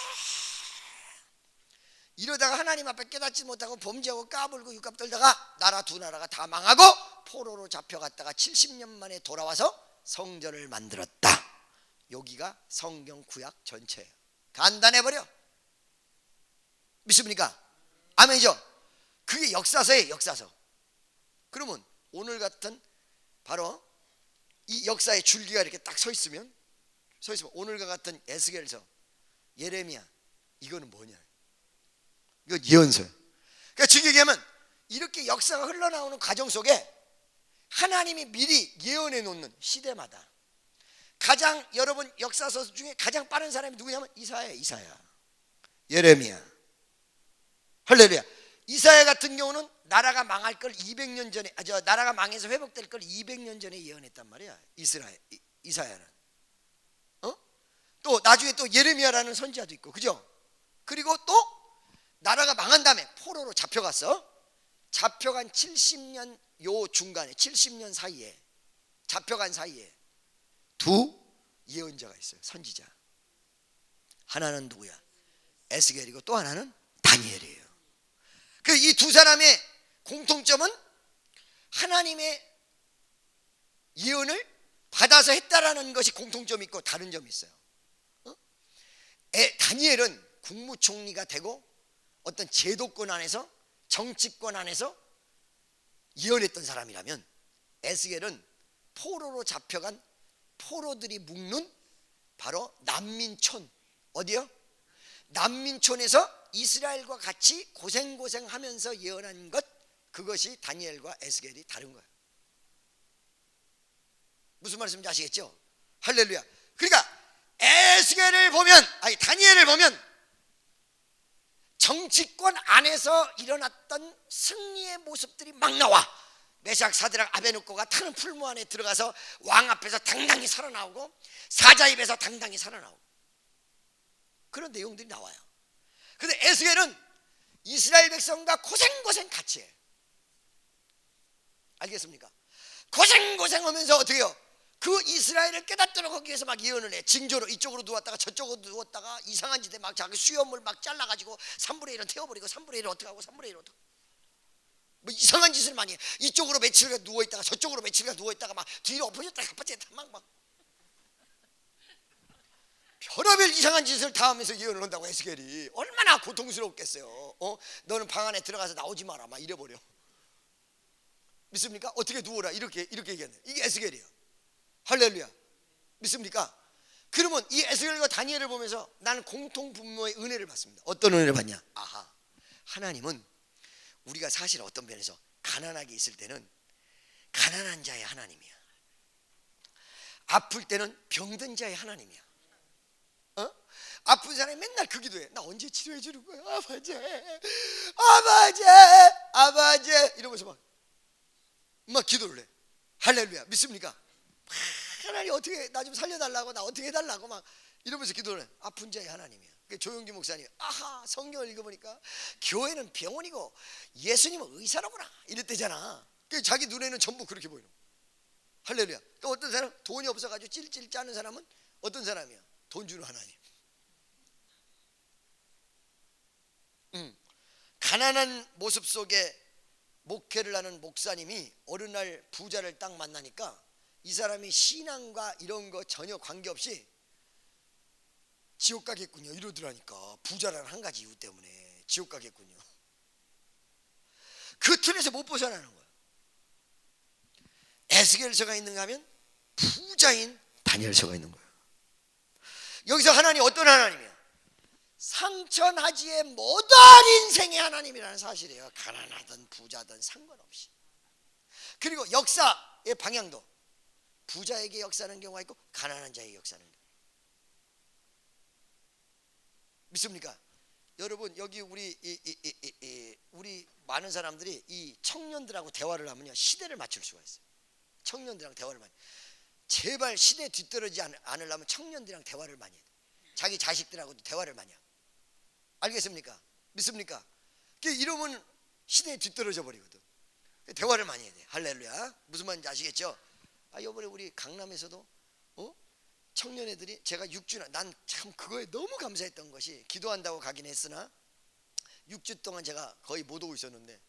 이러다가 하나님 앞에 깨닫지 못하고 범죄하고 까불고 육갑 떨다가 나라 두 나라가 다 망하고 포로로 잡혀갔다가 70년 만에 돌아와서 성전을 만들었다. 여기가 성경 구약 전체예요. 간단해버려. 믿습니까? 아멘이죠? 그게 역사서예요. 역사서. 그러면 오늘 같은 바로 이 역사의 줄기가 이렇게 딱 서 있으면 오늘과 같은 에스겔서, 예레미야, 이거는 뭐냐? 이거 예언서예요. 그러니까 지금 얘기하면 이렇게 역사가 흘러나오는 과정 속에 하나님이 미리 예언해 놓는 시대마다 가장 여러분 역사서 중에 가장 빠른 사람이 누구냐면 이사야. 예레미야. 할렐루야. 이사야 같은 경우는 나라가 망할 걸 200년 전에 나라가 망해서 회복될 걸 200년 전에 예언했단 말이야. 이사야는. 또 나중에 또 예레미야라는 선지자도 있고. 그죠? 그리고 또 나라가 망한 다음에 포로로 잡혀갔어. 잡혀간 70년 요 중간에 70년 사이에 잡혀간 사이에 두 예언자가 있어요. 선지자. 하나는 누구야? 에스겔이고 또 하나는 다니엘이에요. 그 이 두 사람의 공통점은 하나님의 예언을 받아서 했다라는 것이 공통점이 있고 다른 점이 있어요. 다니엘은 국무총리가 되고 어떤 제도권 안에서 정치권 안에서 예언했던 사람이라면 에스겔은 포로로 잡혀간 포로들이 묵는 바로 난민촌. 어디요? 난민촌에서 이스라엘과 같이 고생하면서 예언한 것, 그것이 다니엘과 에스겔이 다른 거예요. 무슨 말씀인지 아시겠죠? 할렐루야. 그러니까 다니엘을 보면 정치권 안에서 일어났던 승리의 모습들이 막 나와. 메삭, 사드락, 아베느고가 타는 풀무 안에 들어가서 왕 앞에서 당당히 살아나오고 사자 입에서 당당히 살아나오고 그런 내용들이 나와요. 그런데 에스겔은 이스라엘 백성과 고생 같이 해. 알겠습니까? 고생하면서 어떻게 해요? 그 이스라엘을 깨닫도록 하기 위해서 막 예언을 해. 징조로 이쪽으로 누웠다가 저쪽으로 누웠다가 이상한 짓에 막 자기 수염을 막 잘라가지고 3분의 1은 태워버리고 3분의 1은 어떻게 하고 3분의 1은 어떻게 하고 뭐 이상한 짓을 많이 해. 이쪽으로 며칠간 누워있다가 저쪽으로 며칠간 누워있다가 막 뒤로 엎어졌다가 엎어졌다가 막 별의별 이상한 짓을 다 하면서 예언을 한다고. 에스겔이 얼마나 고통스럽겠어요. 너는 방 안에 들어가서 나오지 마라 막 이래버려. 믿습니까? 어떻게 누워라 이렇게 얘기하네. 이게 에스겔이에요. 할렐루야. 믿습니까? 그러면 이 에스겔과 다니엘을 보면서 나는 공통 분모의 은혜를 받습니다. 어떤 은혜를 받냐? 아하, 하나님은 우리가 사실 어떤 면에서 가난하게 있을 때는 가난한 자의 하나님이야. 아플 때는 병든 자의 하나님이야. 아픈 사람이 맨날 그 기도해. 나 언제 치료해 주는 거야? 아버지, 아버지, 아버지 이러면서 막 기도를 해. 할렐루야. 믿습니까? 하나님 어떻게 나 좀 살려달라고, 나 어떻게 해달라고 막 이러면서 기도를 해. 아픈 자의 하나님이야. 조용기 목사님, 아하, 성경을 읽어보니까 교회는 병원이고 예수님은 의사라구나 이랬대잖아. 자기 눈에는 전부 그렇게 보이는 거야. 할렐루야. 또 어떤 사람 돈이 없어가지고 찔찔 짜는 사람은 어떤 사람이야? 돈 주는 하나님. 가난한 모습 속에 목회를 하는 목사님이 어느 날 부자를 딱 만나니까 이 사람이 신앙과 이런 거 전혀 관계없이 지옥 가겠군요 이러더라니까. 부자라는 한 가지 이유 때문에 지옥 가겠군요. 그 틀에서 못 벗어나는 거야. 에스겔서가 있는가 하면 부자인 다니엘서가 있는 거야. 여기서 하나님 어떤 하나님이야? 상천하지의 모든 인생의 하나님이라는 사실이에요. 가난하든 부자든 상관없이. 그리고 역사의 방향도 부자에게 역사하는 경우가 있고 가난한 자에게 역사하는 경우. 믿습니까? 여러분 여기 우리 많은 사람들이 이 청년들하고 대화를 하면요 시대를 맞출 수가 있어요. 청년들이랑 대화를 많이. 제발 시대에 뒤떨어지지 않으려면 청년들이랑 대화를 많이 해야 돼. 자기 자식들하고도 대화를 많이 하고. 알겠습니까? 믿습니까? 이러면 시대에 뒤떨어져 버리거든. 대화를 많이 해야 돼. 할렐루야. 무슨 말인지 아시겠죠? 이번에 우리 강남에서도 청년 애들이 제가 6주나 난 참 그거에 너무 감사했던 것이 기도한다고 가긴 했으나 6주 동안 제가 거의 못 오고 있었는데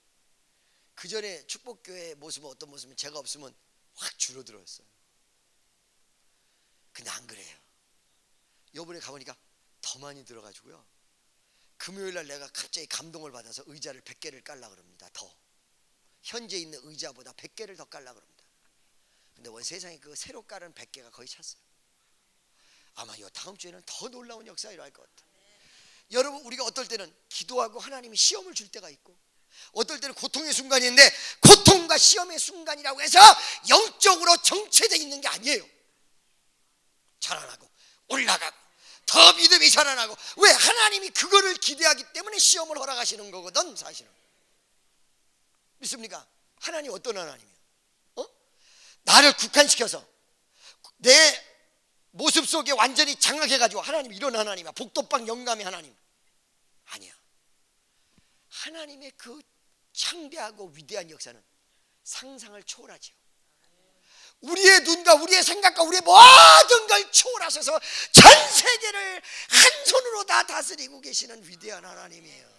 그 전에 축복교회의 모습은 어떤 모습이면 제가 없으면 확 줄어들었어요. 근데 안 그래요. 이번에 가보니까 더 많이 들어가지고요. 금요일날 내가 갑자기 감동을 받아서 의자를 100개를 깔라 그럽니다. 더 현재 있는 의자보다 100개를 더 깔라 그럽니다. 근데 세상에 그 새로 깔은 100개가 거의 찼어요. 아마 이 다음 주에는 더 놀라운 역사가 일어날 것 같아요. 여러분 우리가 어떨 때는 기도하고 하나님이 시험을 줄 때가 있고 어떨 때는 고통의 순간인데 고통과 시험의 순간이라고 해서 영적으로 정체되어 있는 게 아니에요. 자라나고 올라가고 더 믿음이 자라나고. 왜? 하나님이 그거를 기대하기 때문에 시험을 허락하시는 거거든 사실은. 믿습니까? 하나님 어떤 하나님이에요? 나를 국한시켜서 내 모습 속에 완전히 장악해가지고 하나님 이런 하나님이야 복덕방 영감의 하나님 아니야. 하나님의 그 창대하고 위대한 역사는 상상을 초월하죠. 우리의 눈과 우리의 생각과 우리의 모든 걸 초월하셔서 전 세계를 한 손으로 다 다스리고 계시는 위대한 하나님이에요.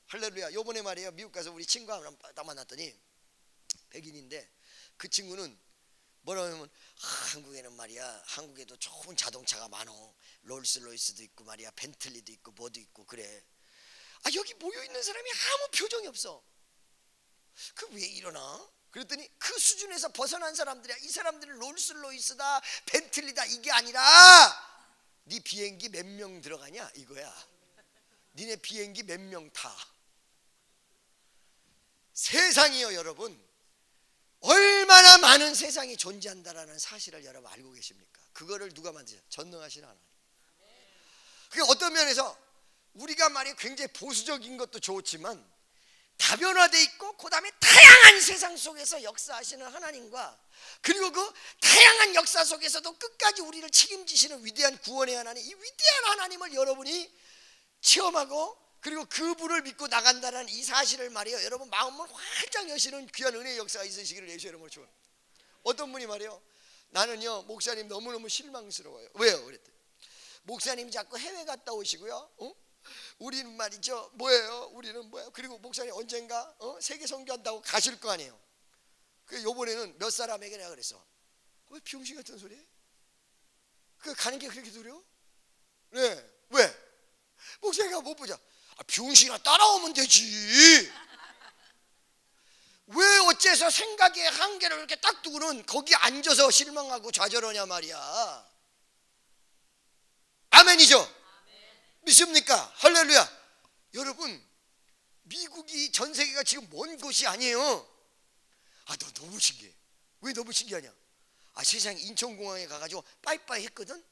할렐루야. 요번에 말이에요 미국 가서 우리 친구 하나 딱 만났더니 백인인데 그 친구는 뭐라 하면 한국에는 말이야 한국에도 좋은 자동차가 많어. 롤스로이스도 있고 말이야 벤틀리도 있고 뭐도 있고 그래. 여기 모여있는 사람이 아무 표정이 없어. 그 왜 이러나? 그랬더니 그 수준에서 벗어난 사람들이야. 이 사람들은 롤스로이스다 벤틀리다 이게 아니라 네 비행기 몇 명 들어가냐 이거야. 니네 비행기 몇 명 타. 세상이요 여러분 얼마나 많은 세상이 존재한다라는 사실을 여러분 알고 계십니까? 그거를 누가 만드셨어요? 전능하신 하나님. 그게 어떤 면에서 우리가 말이 굉장히 보수적인 것도 좋지만 다변화되어 있고 그 다음에 다양한 세상 속에서 역사하시는 하나님과 그리고 그 다양한 역사 속에서도 끝까지 우리를 책임지시는 위대한 구원의 하나님, 이 위대한 하나님을 여러분이 체험하고 그리고 그분을 믿고 나간다는 이 사실을 말이에요 여러분 마음을 활짝 여시는 귀한 은혜의 역사가 있으시기를 예수 이름으로 축원합니다. 어떤 분이 말이에요 나는요 목사님 너무너무 실망스러워요. 왜요? 그랬더니 목사님이 자꾸 해외 갔다 오시고요 우리는 말이죠 뭐예요? 우리는 뭐예요? 그리고 목사님 언젠가 세계 선교한다고 가실 거 아니에요. 그 요번에는 몇 사람에게 내가 그랬어. 왜 병신 같은 소리 해? 그 가는 게 그렇게 두려워? 네. 왜? 목사님가 못 보자. 병신아 따라오면 되지. 왜 어째서 생각의 한계를 이렇게 딱 두고는 거기 앉아서 실망하고 좌절하냐 말이야. 아멘이죠? 믿습니까? 할렐루야. 여러분, 미국이 전 세계가 지금 먼 곳이 아니에요. 너 너무 신기해. 왜 너무 신기하냐? 세상에 인천공항에 가가지고 빠이빠이 했거든.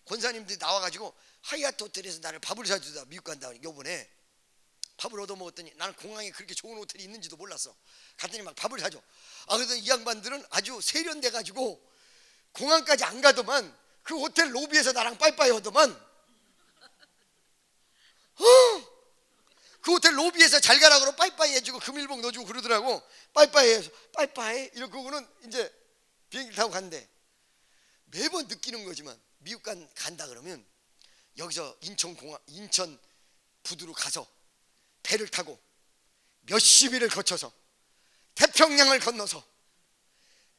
권사님들이 나와가지고 하얏트 호텔에서 나를 밥을 사주다. 미국 간다. 요번에 밥을 얻어먹었더니 나는 공항에 그렇게 좋은 호텔이 있는지도 몰랐어. 갔더니 막 밥을 사줘. 그러더니 이 양반들은 아주 세련돼가지고 공항까지 안 가더만 그 호텔 로비에서 나랑 빠이빠이 하더만. 그 호텔 로비에서 잘 가라 그러고 빠이빠이 해주고 금일봉 넣어주고 그러더라고. 빠이빠이 해서 빠이빠이 이러고는 이제 비행기 타고 간대. 매번 느끼는 거지만 미국 간다 그러면 여기서 인천 부두로 가서 배를 타고 몇십 일을 거쳐서 태평양을 건너서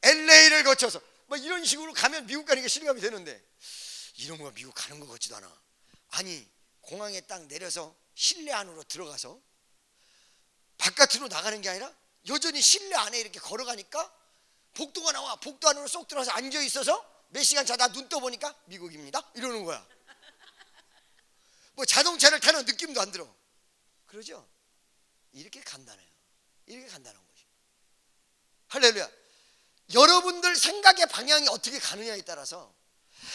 LA를 거쳐서 뭐 이런 식으로 가면 미국 가는 게 실감이 되는데, 이런 거 미국 가는 것 같지도 않아. 아니, 공항에 딱 내려서 실내 안으로 들어가서 바깥으로 나가는 게 아니라 여전히 실내 안에 이렇게 걸어가니까 복도가 나와. 복도 안으로 쏙 들어가서 앉아 있어서 몇 시간 자다 눈 떠보니까 미국입니다 이러는 거야. 뭐 자동차를 타는 느낌도 안 들어. 그러죠? 이렇게 간단해요. 이렇게 간단한 것이. 할렐루야. 여러분들 생각의 방향이 어떻게 가느냐에 따라서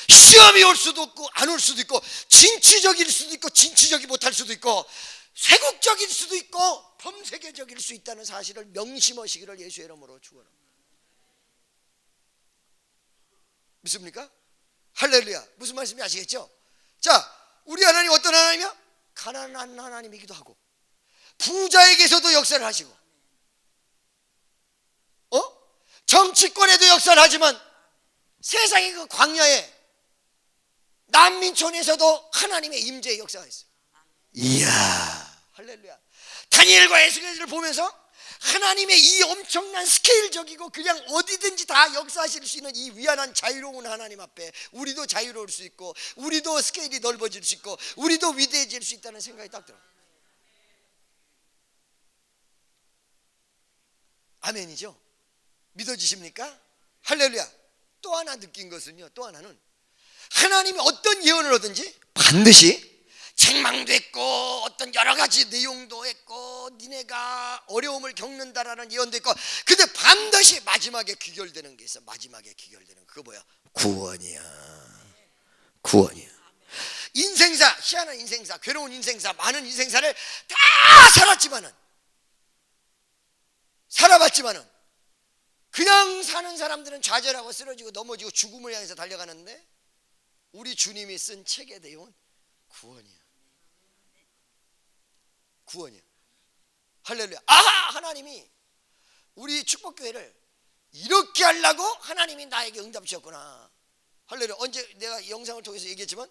시험이 올 수도 있고 안 올 수도 있고, 진취적일 수도 있고 진취적이 못할 수도 있고, 세국적일 수도 있고 범세계적일 수 있다는 사실을 명심하시기를 예수의 이름으로 축원합니다. 믿습니까? 할렐루야. 무슨 말씀인지 아시겠죠? 자, 우리 하나님 어떤 하나님이야? 가난한 하나님이기도 하고 부자에게서도 역사를 하시고, 정치권에도 역사를 하지만 세상의 그 광야에 난민촌에서도 하나님의 임재의 역사가 있어요. 이야, 할렐루야. 다니엘과 에스겔을 보면서 하나님의 이 엄청난 스케일적이고 그냥 어디든지 다 역사하실 수 있는 이 위안한 자유로운 하나님 앞에 우리도 자유로울 수 있고, 우리도 스케일이 넓어질 수 있고, 우리도 위대해질 수 있다는 생각이 딱 들어요. 아멘이죠? 믿어지십니까? 할렐루야. 또 하나 느낀 것은요, 또 하나는 하나님이 어떤 예언을 하든지 반드시 책망도 했고 어떤 여러 가지 내용도 했고 니네가 어려움을 겪는다라는 예언도 있고, 근데 반드시 마지막에 귀결되는 게 있어. 마지막에 귀결되는 거. 그거 뭐야? 구원이야. 구원이야. 인생사, 희한한 인생사, 괴로운 인생사, 많은 인생사를 다 살아봤지만은 그냥 사는 사람들은 좌절하고 쓰러지고 넘어지고 죽음을 향해서 달려가는데, 우리 주님이 쓴 책의 내용은 구원이야. 구원이야. 할렐루야. 하나님이 우리 축복교회를 이렇게 하려고 하나님이 나에게 응답 주셨구나. 할렐루야. 언제 내가 영상을 통해서 얘기했지만,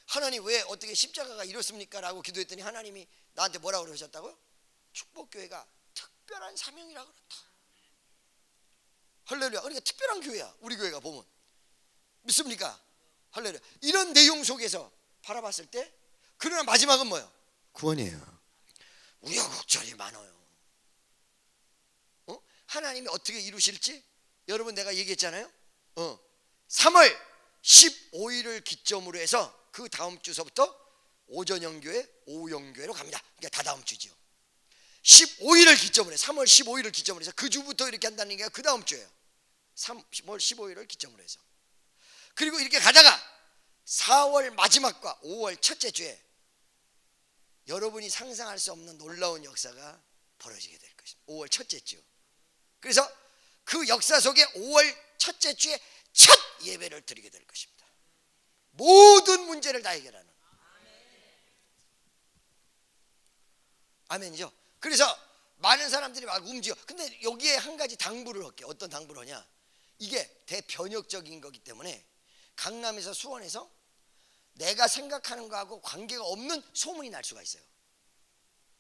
하나님 왜 어떻게 십자가가 이렇습니까? 라고 기도했더니 하나님이 나한테 뭐라고 그러셨다고요? 축복교회가 특별한 사명이라고 그랬다. 할렐루야. 그러니까 특별한 교회야, 우리 교회가 보면. 믿습니까? 할렐루야. 이런 내용 속에서 바라봤을 때, 그러나 마지막은 뭐예요? 구원이에요. 우여곡절이 많아요. 하나님이 어떻게 이루실지 여러분 내가 얘기했잖아요. 3월 15일을 기점으로 해서 그 다음 주서부터 오전 영교회, 오후 영교회로 갑니다. 그러니까 다 다음 주죠. 15일을 기점으로 해서, 3월 15일을 기점으로 해서 그 주부터 이렇게 한다는 게 그 다음 주예요. 3월 15일을 기점으로 해서. 그리고 이렇게 가다가 4월 마지막과 5월 첫째 주에 여러분이 상상할 수 없는 놀라운 역사가 벌어지게 될 것입니다. 5월 첫째 주. 그래서 그 역사 속에 5월 첫째 주에 첫 예배를 드리게 될 것입니다. 모든 문제를 다 해결하는. 아멘이죠. 그래서 많은 사람들이 막 움직여. 근데 여기에 한 가지 당부를 할게요. 어떤 당부를 하냐? 이게 대변혁적인 거기 때문에 강남에서 수원에서 내가 생각하는 거하고 관계가 없는 소문이 날 수가 있어요.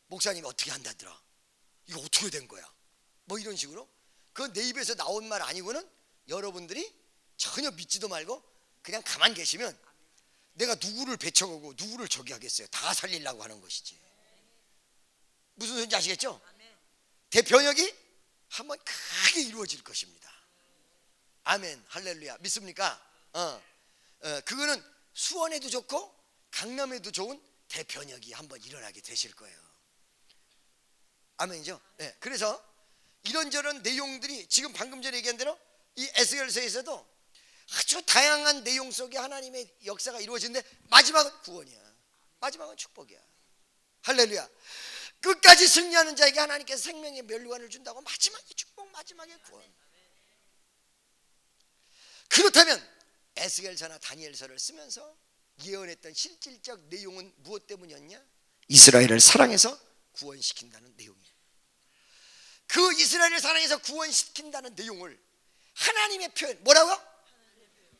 목사님이 어떻게 한다더라, 이거 어떻게 된 거야, 뭐 이런 식으로. 그건 내 입에서 나온 말 아니고는 여러분들이 전혀 믿지도 말고 그냥 가만 계시면 내가 누구를 배척하고 누구를 저기 하겠어요. 다 살리려고 하는 것이지. 무슨 소리인지 아시겠죠? 대변혁이 한번 크게 이루어질 것입니다. 아멘. 할렐루야. 믿습니까? 그거는 수원에도 좋고 강남에도 좋은 대변역이 한번 일어나게 되실 거예요. 아멘이죠? 네. 그래서 이런저런 내용들이 지금 방금 전에 얘기한 대로 이 에스겔서에서도 아주 다양한 내용 속에 하나님의 역사가 이루어지는데 마지막은 구원이야. 마지막은 축복이야. 할렐루야. 끝까지 승리하는 자에게 하나님께서 생명의 멸류관을 준다고. 마지막에 축복, 마지막에 구원. 그렇다면 에스겔서나 다니엘서를 쓰면서 예언했던 실질적 내용은 무엇 때문이었냐? 이스라엘을 사랑해서 구원시킨다는 내용이에요. 그 이스라엘을 사랑해서 구원시킨다는 내용을 하나님의 표현, 뭐라고요?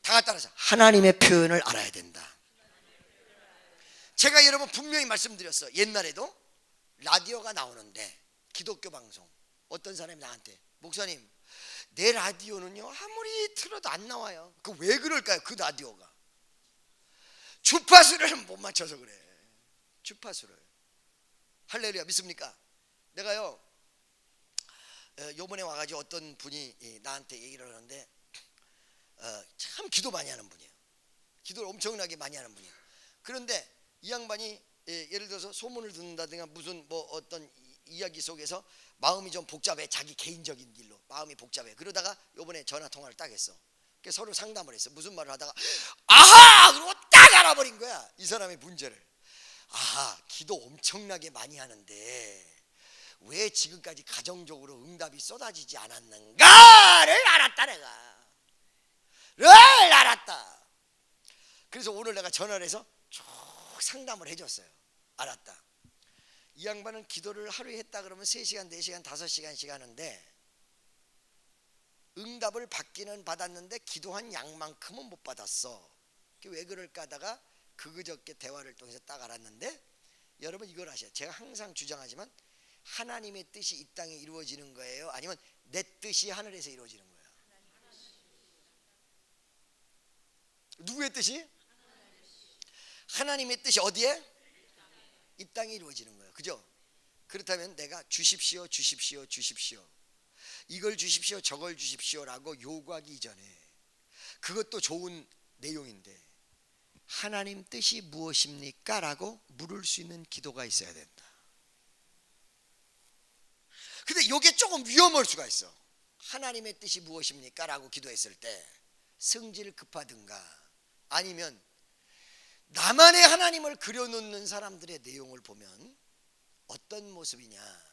다 같이 따라서 하나님의 표현을 알아야 된다. 제가 여러분 분명히 말씀드렸어. 옛날에도 라디오가 나오는데 기독교 방송 어떤 사람이 나한테 목사님 내 라디오는요 아무리 틀어도 안 나와요. 그 왜 그럴까요? 그 라디오가 주파수를 못 맞춰서 그래. 주파수를. 할렐루야. 믿습니까? 내가요 요번에 와가지고 어떤 분이 나한테 얘기를 하는데 참 기도 많이 하는 분이에요. 기도를 엄청나게 많이 하는 분이에요. 그런데 이 양반이 예를 들어서 소문을 듣는다든가 무슨 뭐 어떤 이야기 속에서 마음이 좀 복잡해. 자기 개인적인 일로 마음이 복잡해. 그러다가 요번에 전화 통화를 딱 했어. 서로 상담을 했어. 무슨 말을 하다가 아하! 그러고 딱 알아버린 거야. 이 사람의 문제를. 아하, 기도 엄청나게 많이 하는데 왜 지금까지 가정적으로 응답이 쏟아지지 않았는가를 알았다. 내가 를 알았다. 그래서 오늘 내가 전화를 해서 쭉 상담을 해줬어요. 알았다. 이 양반은 기도를 하루에 했다 그러면 3시간, 4시간, 5시간씩 하는데 응답을 받기는 받았는데 기도한 양만큼은 못 받았어. 왜 그럴까 하다가 그저께 대화를 통해서 딱 알았는데, 여러분 이걸 아셔요. 제가 항상 주장하지만 하나님의 뜻이 이 땅에 이루어지는 거예요? 아니면 내 뜻이 하늘에서 이루어지는 거예요? 누구의 뜻이? 하나님의 뜻이 어디에? 이 땅에 이루어지는 거예요. 그죠? 그렇다면 내가 주십시오 주십시오 주십시오 이걸 주십시오 저걸 주십시오라고 요구하기 이전에 그것도 좋은 내용인데 하나님 뜻이 무엇입니까? 라고 물을 수 있는 기도가 있어야 된다. 근데 이게 조금 위험할 수가 있어. 하나님의 뜻이 무엇입니까? 라고 기도했을 때 성질 급하든가 아니면 나만의 하나님을 그려놓는 사람들의 내용을 보면 어떤 모습이냐.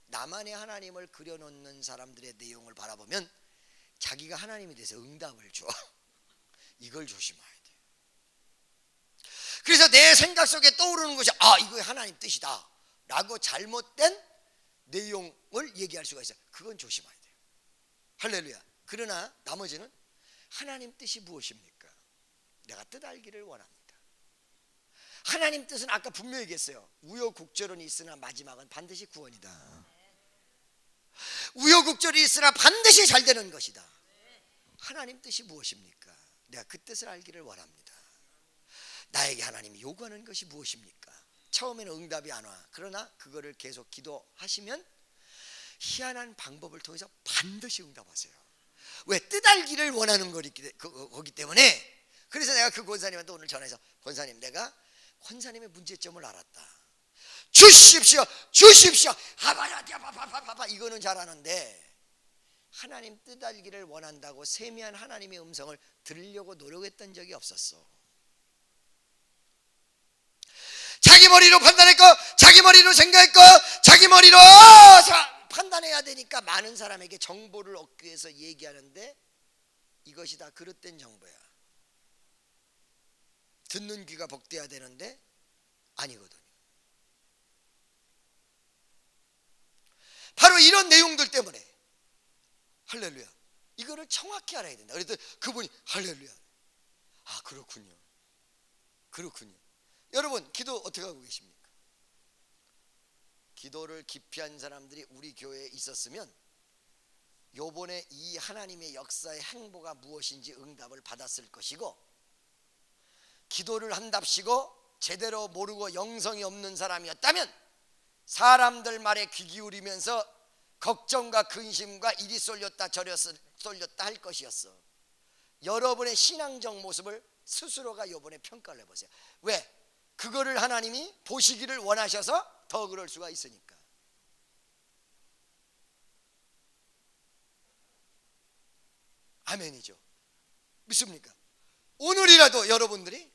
나만의 하나님을 그려놓는 사람들의 내용을 바라보면 자기가 하나님에 대해서 응답을 줘. 이걸 조심해야 돼. 그래서 내 생각 속에 떠오르는 것이 이거 하나님 뜻이다 라고 잘못된 내용을 얘기할 수가 있어요. 그건 조심해야 돼요. 할렐루야. 그러나 나머지는 하나님 뜻이 무엇입니까? 내가 뜻 알기를 원합니다. 하나님 뜻은 아까 분명히 얘기했어요. 우여곡절은 있으나 마지막은 반드시 구원이다. 우여곡절이 있으나 반드시 잘 되는 것이다. 하나님 뜻이 무엇입니까? 내가 그 뜻을 알기를 원합니다. 나에게 하나님이 요구하는 것이 무엇입니까? 처음에는 응답이 안 와. 그러나 그거를 계속 기도하시면 희한한 방법을 통해서 반드시 응답하세요. 왜? 뜻 알기를 원하는 거기 때문에. 그래서 내가 그 권사님한테 오늘 전화해서 권사님 내가 권사님의 문제점을 알았다. 주십시오 주십시오 하바라디아바바바바 이거는 잘하는데 하나님 뜻 알기를 원한다고 세미한 하나님의 음성을 들으려고 노력했던 적이 없었어. 자기 머리로 판단했고 자기 머리로 생각했고 자기 머리로 판단해야 되니까 많은 사람에게 정보를 얻기 위해서 얘기하는데 이것이 다 그릇된 정보야. 듣는 귀가 복돼야 되는데 아니거든요. 바로 이런 내용들 때문에 할렐루야 이거를 정확히 알아야 된다. 그래서 그분이 할렐루야 그렇군요 그렇군요. 여러분 기도 어떻게 하고 계십니까? 기도를 깊이 한 사람들이 우리 교회에 있었으면 요번에 이 하나님의 역사의 행보가 무엇인지 응답을 받았을 것이고, 기도를 한답시고 제대로 모르고 영성이 없는 사람이었다면 사람들 말에 귀 기울이면서 걱정과 근심과 이리 쏠렸다 저리 쏠렸다 할 것이었어. 여러분의 신앙적 모습을 스스로가 요번에 평가를 해보세요. 왜? 그거를 하나님이 보시기를 원하셔서 더 그럴 수가 있으니까. 아멘이죠. 믿습니까? 오늘이라도 여러분들이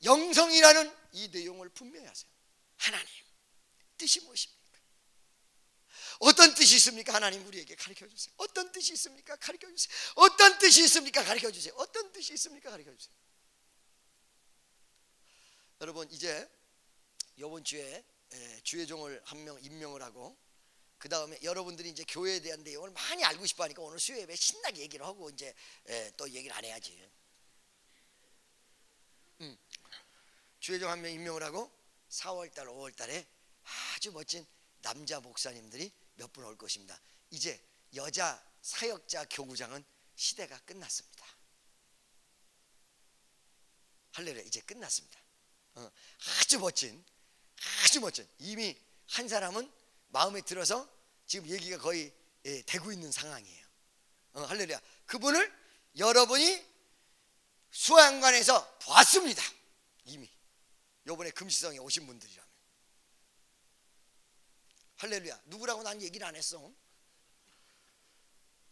영성이라는 이 내용을 분명히 하세요. 하나님 뜻이 무엇입니까? 어떤 뜻이 있습니까? 하나님 우리에게 가르쳐 주세요. 어떤 뜻이 있습니까? 가르쳐 주세요. 어떤 뜻이 있습니까? 가르쳐 주세요. 어떤 뜻이 있습니까? 가르쳐 주세요. 여러분, 이제 이번 주에 주의종을 한 명 임명을 하고, 그 다음에 여러분들이 이제 교회에 대한 내용을 많이 알고 싶어 하니까 오늘 수요 예배 신나게 얘기를 하고 이제 또 얘기를 안 해야지. 주의종 한 명 임명을 하고 4월달 5월달에 아주 멋진 남자 목사님들이 몇 분 올 것입니다. 이제 여자 사역자 교구장은 시대가 끝났습니다. 할렐루야, 이제 끝났습니다. 아주 멋진 이미 한 사람은 마음에 들어서 지금 얘기가 거의 되고 있는 상황이에요. 할렐루야. 그분을 여러분이 수양관에서 봤습니다. 이미 요번에 금시성에 오신 분들이라면. 할렐루야. 누구라고 난 얘기를 안 했어.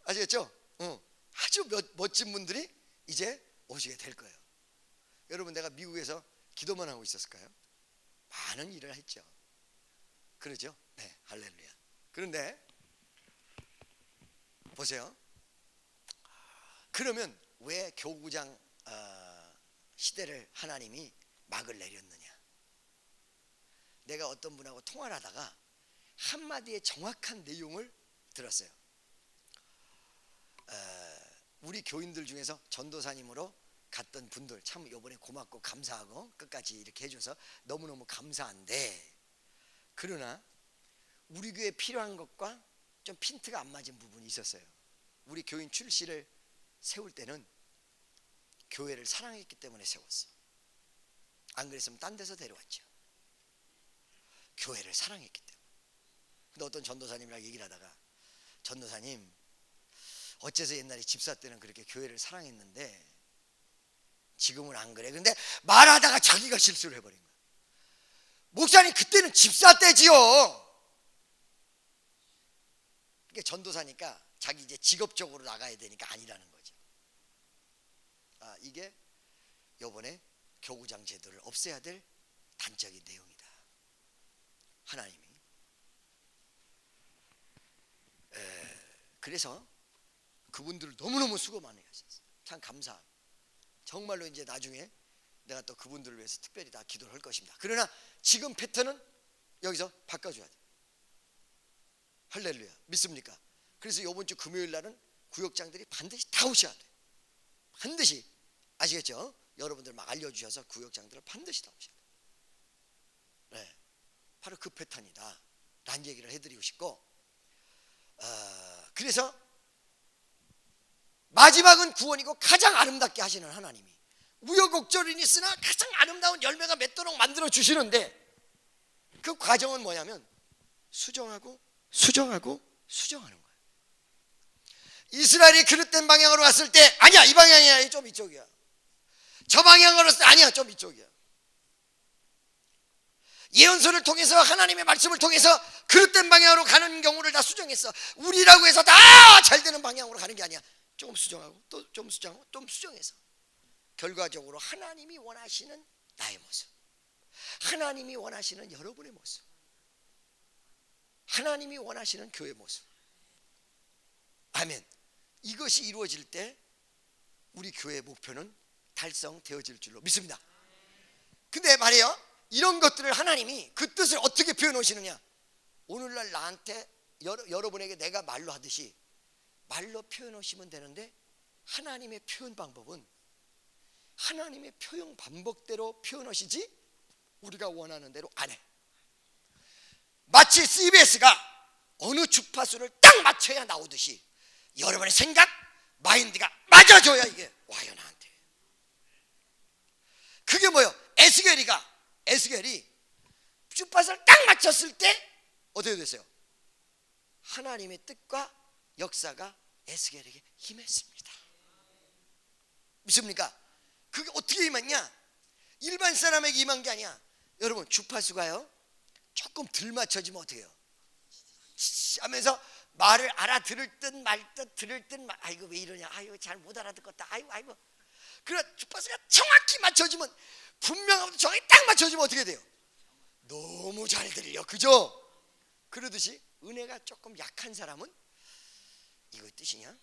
아시겠죠? 아주 멋진 분들이 이제 오시게 될 거예요. 여러분, 내가 미국에서 기도만 하고 있었을까요? 많은 일을 했죠. 그러죠? 네, 할렐루야. 그런데 보세요. 그러면 왜 교구장 시대를 하나님이 막을 내렸느냐? 내가 어떤 분하고 통화를 하다가 한마디의 정확한 내용을 들었어요. 우리 교인들 중에서 전도사님으로 갔던 분들 참 이번에 고맙고 감사하고 끝까지 이렇게 해줘서 너무너무 감사한데, 그러나 우리 교회에 필요한 것과 좀 핀트가 안 맞은 부분이 있었어요. 우리 교인 출시를 세울 때는 교회를 사랑했기 때문에 세웠어. 안 그랬으면 딴 데서 데려왔죠. 교회를 사랑했기 때문에. 근데 어떤 전도사님이랑 얘기를 하다가, 전도사님 어째서 옛날에 집사 때는 그렇게 교회를 사랑했는데 지금은 안 그래. 근데 말하다가 자기가 실수를 해버린 거야. 목사님 그때는 집사 때지요. 그게 전도사니까 자기 이제 직업적으로 나가야 되니까 아니라는 거죠. 이게 요번에 교구장 제도를 없애야 될 단적인 내용이다. 하나님이. 그래서 그분들을 너무너무 수고 많이 하셨어요. 참 감사하고. 정말로 이제 나중에 내가 또 그분들을 위해서 특별히 다 기도를 할 것입니다. 그러나 지금 패턴은 여기서 바꿔줘야 돼. 할렐루야. 믿습니까? 그래서 이번 주 금요일 날은 구역장들이 반드시 다 오셔야 돼. 반드시. 아시겠죠? 여러분들 막 알려주셔서 구역장들을 반드시 다 오셔야 돼. 네, 바로 그 패턴이다 라는 얘기를 해드리고 싶고, 그래서 마지막은 구원이고 가장 아름답게 하시는 하나님이 우여곡절이 있으나 가장 아름다운 열매가 맺도록 만들어 주시는데, 그 과정은 뭐냐면 수정하고 수정하는 거예요. 이스라엘이 그릇된 방향으로 왔을 때 아니야, 이 방향이 아니야, 좀 이쪽이야. 저 방향으로 왔을 때 아니야, 좀 이쪽이야. 예언서를 통해서 하나님의 말씀을 통해서 그릇된 방향으로 가는 경우를 다 수정했어. 우리라고 해서 다 잘 되는 방향으로 가는 게 아니야. 조금 수정하고 또 좀 수정하고 좀 수정해서 결과적으로 하나님이 원하시는 나의 모습, 하나님이 원하시는 여러분의 모습, 하나님이 원하시는 교회 모습. 아멘. 이것이 이루어질 때 우리 교회의 목표는 달성되어질 줄로 믿습니다. 근데 말이에요, 이런 것들을 하나님이 그 뜻을 어떻게 표현해 오시느냐? 오늘날 나한테 여러분에게 내가 말로 하듯이 말로 표현해 오시면 되는데, 하나님의 표현 방법은 하나님의 표현 방법대로 표현하시지 우리가 원하는 대로 안 해. 마치 CBS가 어느 주파수를 딱 맞춰야 나오듯이 여러분의 생각, 마인드가 맞아줘야 이게 와요 나한테. 그게 뭐예요? 에스겔이 주파수를 딱 맞췄을 때 어떻게 됐어요? 하나님의 뜻과 역사가 에스겔에게 임했습니다. 믿습니까? 그게 어떻게 임했냐? 일반 사람에게 임한 게 아니야. 여러분 주파수가요 조금 덜 맞춰지면 어떻게 해요? 하면서 말을 알아들을 듯 말 듯 들을 듯 말, 아이고 왜 이러냐, 아이고 잘 못 알아듣겠다, 아이고. 그래 주파수가 정확히 맞춰지면, 분명하고 정확히 딱 맞춰지면 어떻게 돼요? 너무 잘 들려, 그죠? 그러듯이 은혜가 조금 약한 사람은 이거 뜻이냐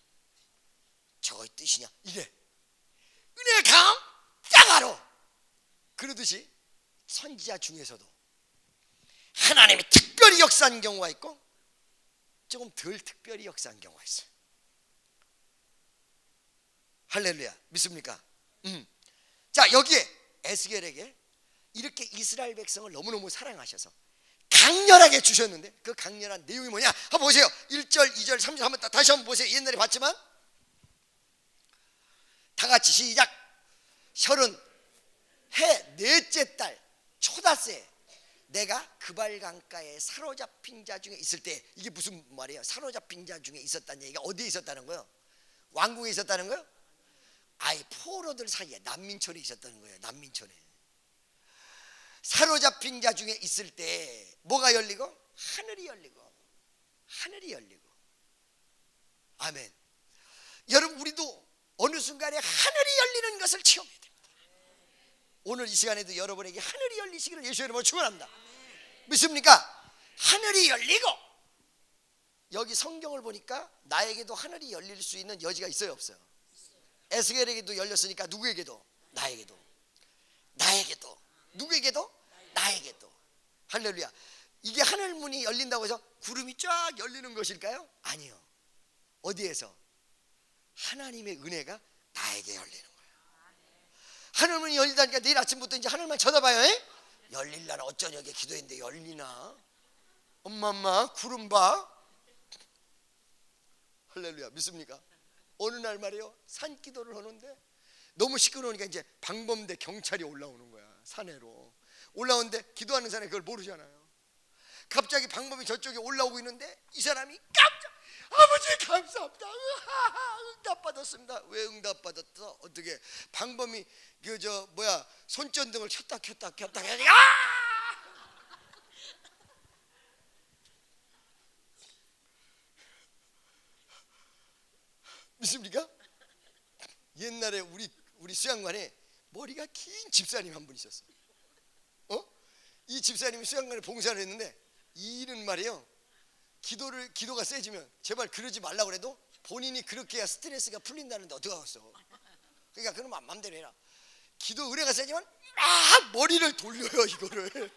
저거 뜻이냐 이래. 은혜가 강함 딱 알아. 그러듯이 선지자 중에서도 하나님이 특별히 역사한 경우가 있고 조금 덜 특별히 역사한 경우가 있어요. 할렐루야, 믿습니까? 자, 여기에 에스겔에게 이렇게 이스라엘 백성을 너무너무 사랑하셔서 강렬하게 주셨는데 그 강렬한 내용이 뭐냐? 한번 보세요. 1절, 2절, 3절 한번 다시 한번 보세요. 옛날에 봤지만 다 같이 시작. 30해 넷째 달 초다새 내가 그발 강가에 사로잡힌 자 중에 있을 때, 이게 무슨 말이에요? 사로잡힌 자 중에 있었다는 얘기가 어디에 있었다는 거예요? 왕궁에 있었다는 거예요? 아이 포로들 사이에 난민촌에 있었다는 거예요. 난민촌에 사로잡힌 자 중에 있을 때 뭐가 열리고? 하늘이 열리고. 하늘이 열리고. 아멘. 여러분 우리도 어느 순간에 하늘이 열리는 것을 체험해야 됩니다. 오늘 이 시간에도 여러분에게 하늘이 열리시기를 예수의 이름으로 축원합니다. 믿습니까? 하늘이 열리고. 여기 성경을 보니까 나에게도 하늘이 열릴 수 있는 여지가 있어요, 없어요? 에스겔에게도 열렸으니까 누구에게도? 나에게도. 나에게도. 누구에게도? 나에게도. 할렐루야. 이게 하늘 문이 열린다고 해서 구름이 쫙 열리는 것일까요? 아니요. 어디에서? 하나님의 은혜가 나에게 열리는 거예요. 하늘 문이 열린다니까 내일 아침부터 이제 하늘만 쳐다봐요. 열릴라나 어쩌냐게 기도했는데 열리나? 엄마 구름 봐. 할렐루야, 믿습니까? 어느 날 말이에요, 산기도를 하는데 너무 시끄러우니까 이제 방범대 경찰이 올라오는 거야. 산에로 올라오는데 기도하는 사람이 그걸 모르잖아요. 갑자기 방범이 저쪽에 올라오고 있는데 이 사람이 깜짝, 아버지 감사합니다, 응답 받았습니다. 왜 응답 받았어? 어떻게? 방범이 그 손전등을 켰다 해야 믿습니까? 옛날에 우리 수양관에 머리가 긴 집사님 한 분 있었어요. 이 집사님이 수양관에 봉사를 했는데 이 일은 말이에요, 기도가 세지면 제발 그러지 말라고 그래도 본인이 그렇게 해야 스트레스가 풀린다는데 어떡하겠어. 그러니까 그러면 맘대로 해라. 기도 은혜가 세지만 막 머리를 돌려요. 이거를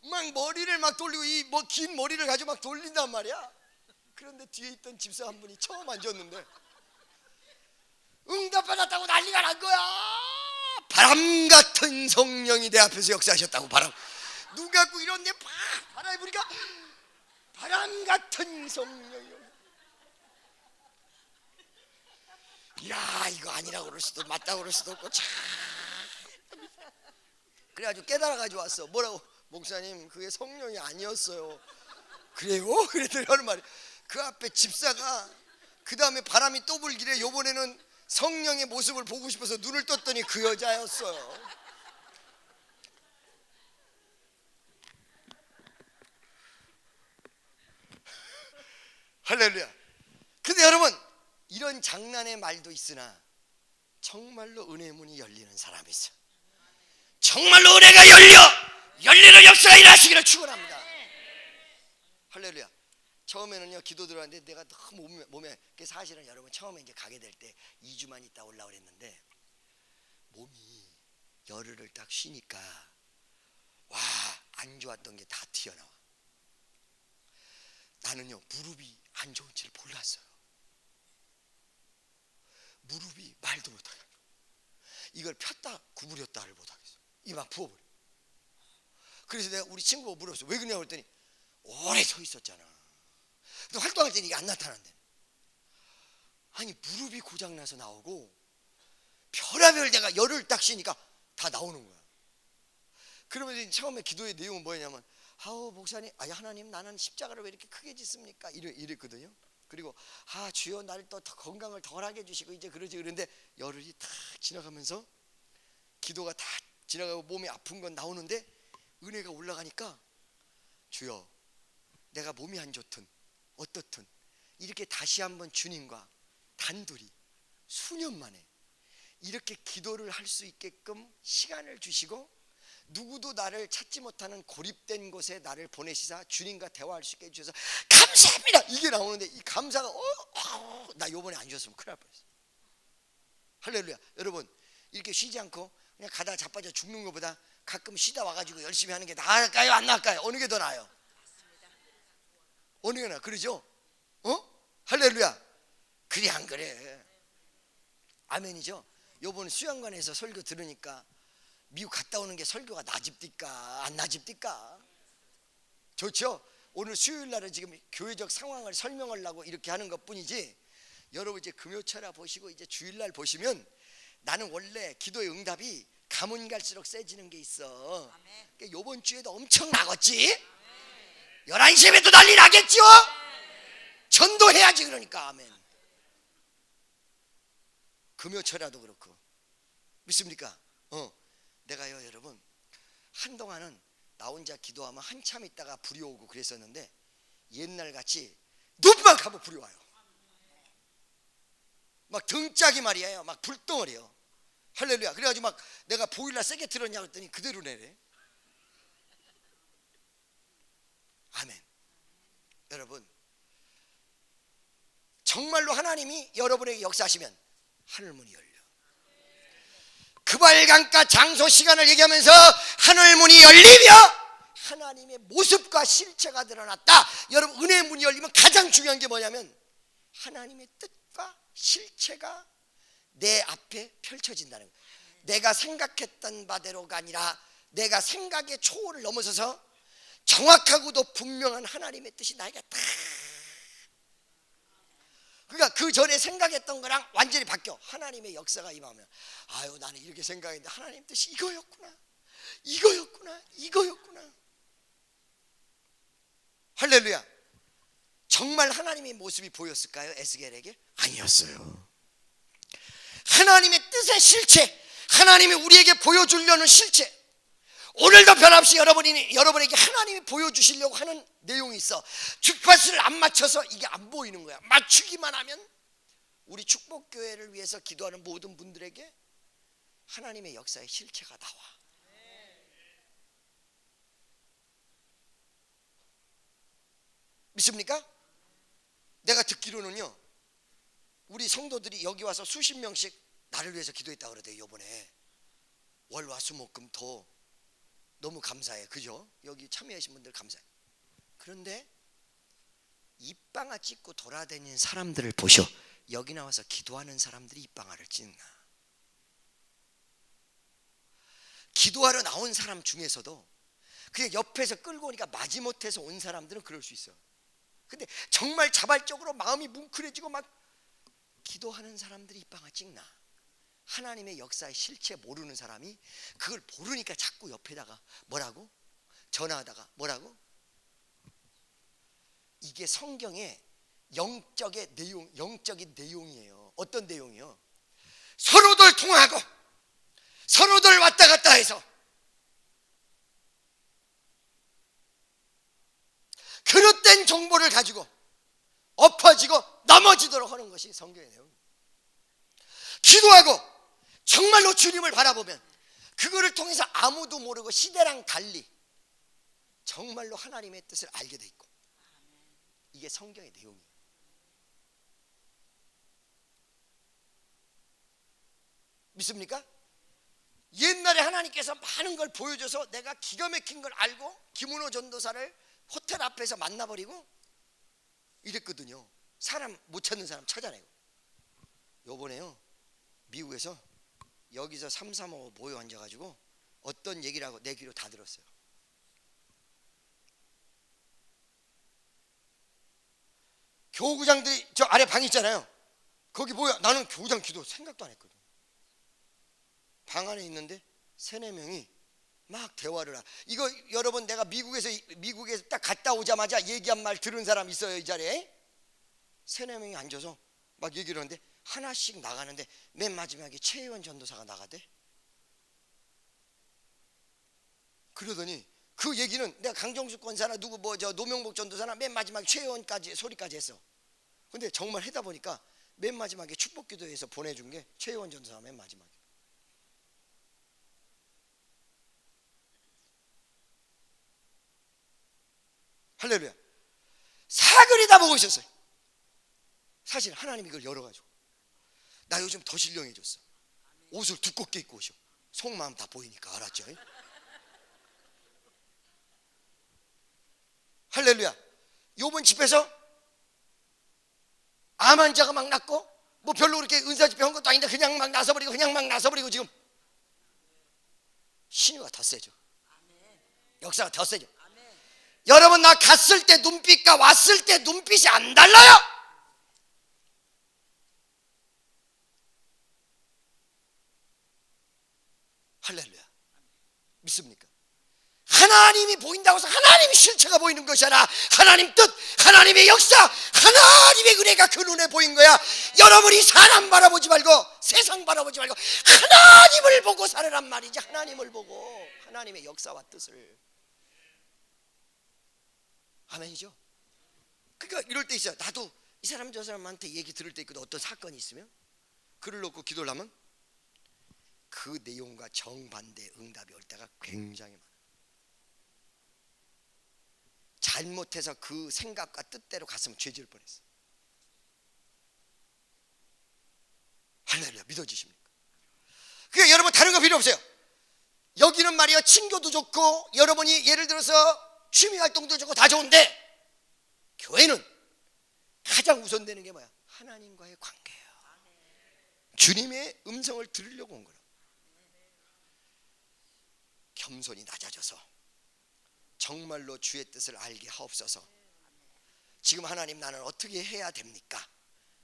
막 머리를 막 돌리고 이 긴 머리를 가지고 막 돌린단 말이야. 그런데 뒤에 있던 집사 한 분이 처음 앉았는데 응답받았다고 난리가 난 거야. 바람 같은 성령이 내 앞에서 역사하셨다고. 바람 눈 감고 이런데 바람이 부니까 바람 같은 성령이. 야, 이거 아니라고 그럴 수도 맞다고 그럴 수도 없고 참. 그래가지고 깨달아가지고 왔어. 뭐라고? 목사님 그게 성령이 아니었어요. 그래요? 그랬더니 하는 말이, 그 앞에 집사가 그 다음에 바람이 또 불길래 요번에는 성령의 모습을 보고 싶어서 눈을 떴더니 그 여자였어요. 할렐루야. 근데 여러분 이런 장난의 말도 있으나 정말로 은혜의 문이 열리는 사람이 있어요. 정말로 은혜가 열리는 역사가 일하시기를 축원합니다. 할렐루야. 처음에는요 기도 들어왔는데 내가 너무 몸에 사실은 여러분 처음에 이제 가게 될 때 2주만 있다 올라오라 그랬는데 몸이 열흘을 딱 쉬니까 와, 안 좋았던 게 다 튀어나와. 나는요 무릎이 안 좋은 줄 몰랐어요. 무릎이 말도 못하게, 이걸 폈다 구부렸다를 못하겠어. 이 막 부어버려. 그래서 내가 우리 친구가 물었어. 왜 그러냐고 그랬더니 오래 서 있었잖아. 근데 활동할 때는 이게 안 나타난대. 아니 무릎이 고장나서 나오고 별의별 데가 열을 딱 쉬니까 다 나오는 거야. 그러면서 처음에 기도의 내용은 뭐였냐면, 아우 목사님, 하나님 나는 십자가를 왜 이렇게 크게 짓습니까? 이랬거든요. 그리고 주여 나를 또 건강을 덜하게 해주시고 이제 그러지. 그런데 열흘이 탁 지나가면서 기도가 다 지나가고 몸이 아픈 건 나오는데 은혜가 올라가니까 주여, 내가 몸이 안 좋든 어떻든 이렇게 다시 한번 주님과 단둘이 수년 만에 이렇게 기도를 할 수 있게끔 시간을 주시고 누구도 나를 찾지 못하는 고립된 곳에 나를 보내시사 주님과 대화할 수 있게 해주셔서 감사합니다, 이게 나오는데 이 감사가 나 요번에 안 줬으면 큰일 날 뻔했어. 할렐루야. 여러분, 이렇게 쉬지 않고 그냥 가다 자빠져 죽는 것보다 가끔 쉬다 와가지고 열심히 하는 게 나을까요, 안 나을까요? 어느 게 더 나아요? 어느 게 나아? 그러죠? 할렐루야. 그래 안 그래? 아멘이죠. 요번 수양관에서 설교 들으니까 미국 갔다 오는 게 설교가 나집디까 안 나집디까? 좋죠? 오늘 수요일 날은 지금 교회적 상황을 설명하려고 이렇게 하는 것 뿐이지, 여러분 이제 금요철야 보시고 이제 주일날 보시면 나는 원래 기도의 응답이 가면 갈수록 세지는 게 있어. 그러니까 요번 주에도 엄청 나겠지? 11시 에도 난리 나겠죠? 전도해야지. 그러니까 아멘. 금요철야도 그렇고. 믿습니까? 내가요 여러분, 한동안은 나 혼자 기도하면 한참 있다가 불이 오고 그랬었는데 옛날같이 눈만 감고 불이 와요. 막 등짝이 말이에요 막 불덩어리요. 할렐루야. 그래가지고 막 내가 보일러 세게 틀었냐 그랬더니 그대로 내래. 아멘. 여러분, 정말로 하나님이 여러분에게 역사하시면 하늘문이 열려. 그발강가 장소 시간을 얘기하면서 하늘문이 열리며 하나님의 모습과 실체가 드러났다. 여러분, 은혜의 문이 열리면 가장 중요한 게 뭐냐면 하나님의 뜻과 실체가 내 앞에 펼쳐진다는 거예요. 내가 생각했던 바대로가 아니라 내가 생각의 초월을 넘어서서 정확하고도 분명한 하나님의 뜻이 나에게 다, 그러니까 그 전에 생각했던 거랑 완전히 바뀌어. 하나님의 역사가 임하면 아유, 나는 이렇게 생각했는데 하나님 뜻이 이거였구나, 이거였구나, 이거였구나. 할렐루야. 정말 하나님의 모습이 보였을까요? 에스겔에게? 아니었어요. 하나님의 뜻의 실체, 하나님이 우리에게 보여주려는 실체, 오늘도 변함없이 여러분에게 하나님이 보여주시려고 하는 내용이 있어. 주파수를 안 맞춰서 이게 안 보이는 거야. 맞추기만 하면 우리 축복교회를 위해서 기도하는 모든 분들에게 하나님의 역사의 실체가 나와. 믿습니까? 내가 듣기로는요, 우리 성도들이 여기 와서 수십 명씩 나를 위해서 기도했다고 그러대요. 요번에 월화수목금토 너무 감사해. 그죠? 여기 참여하신 분들 감사해. 그런데 입방아 찍고 돌아다니는 사람들을 보셔. 여기 나와서 기도하는 사람들이 입방아를 찍나? 기도하러 나온 사람 중에서도 그냥 옆에서 끌고 오니까 마지못해서 온 사람들은 그럴 수 있어. 근데 정말 자발적으로 마음이 뭉클해지고 막 기도하는 사람들이 입방아 찍나? 하나님의 역사의 실체 모르는 사람이 그걸 모르니까 자꾸 옆에다가 뭐라고? 전화하다가 뭐라고? 이게 성경의 영적인 내용이에요. 어떤 내용이요? 서로들 통하고 서로들 왔다 갔다 해서 그릇된 정보를 가지고 엎어지고 넘어지도록 하는 것이 성경의 내용입니다. 기도하고 정말로 주님을 바라보면 그거를 통해서 아무도 모르고 시대랑 달리 정말로 하나님의 뜻을 알게 돼 있고, 이게 성경의 내용이에요. 믿습니까? 옛날에 하나님께서 많은 걸 보여줘서 내가 기가 막힌 걸 알고 김은호 전도사를 호텔 앞에서 만나버리고 이랬거든요. 사람 못 찾는 사람 찾아내고. 요번에요, 미국에서 여기서 335 모여 앉아가지고 어떤 얘기를 하고 내 귀로 다 들었어요. 교구장들이 저 아래 방 있잖아요. 거기 뭐야? 나는 교구장 기도 생각도 안 했거든. 방 안에 있는데 3-4명이 막 대화를 이거 여러분, 내가 미국에서 딱 갔다 오자마자 얘기한 말 들은 사람 있어요? 이 자리에 3-4명이 앉아서 막 얘기를 하는데 하나씩 나가는데 맨 마지막에 최혜원 전도사가 나가대. 그러더니 그 얘기는 내가 강정숙 권사나 누구 뭐 저 노명복 전도사나 맨 마지막에 최혜원까지 소리까지 했어. 근데 정말 하다 보니까 맨 마지막에 축복기도에서 보내준 게 최혜원 전도사 맨 마지막에. 할렐루야. 사글이 다 보고 있었어요. 사실 하나님이 이걸 열어가지고 나 요즘 더 신령해졌어. 옷을 두껍게 입고 오셔. 속마음 다 보이니까. 알았죠? 할렐루야. 요번 집회에서 암 환자가 막 낫고 뭐 별로 그렇게 은사 집회 한 것도 아닌데 그냥 막 나서버리고 지금 신유가 더 세죠. 역사가 더 세죠. 여러분, 나 갔을 때 눈빛과 왔을 때 눈빛이 안 달라요. 할렐루야. 믿습니까? 하나님이 보인다고 해서 하나님의 실체가 보이는 것이 아니라 하나님 뜻, 하나님의 역사, 하나님의 은혜가 그 눈에 보인 거야. 여러분이 사람 바라보지 말고 세상 바라보지 말고 하나님을 보고 살으란 말이지. 하나님을 보고 하나님의 역사와 뜻을. 아멘이죠. 그러니까 이럴 때 있어요. 나도 이 사람 저 사람한테 얘기 들을 때 있거든. 어떤 사건이 있으면 글을 놓고 기도를 하면 그 내용과 정반대 응답이 올 때가 굉장히 많아요. 잘못해서 그 생각과 뜻대로 갔으면 죄 지을 뻔했어. 할렐루야. 믿어지십니까? 그러니까 여러분 다른 거 필요 없어요. 여기는 말이야 친교도 좋고 여러분이 예를 들어서 취미활동도 좋고 다 좋은데 교회는 가장 우선되는 게 뭐야? 하나님과의 관계예요. 주님의 음성을 들으려고 온 거라. 겸손히 낮아져서 정말로 주의 뜻을 알게 하옵소서. 지금 하나님 나는 어떻게 해야 됩니까?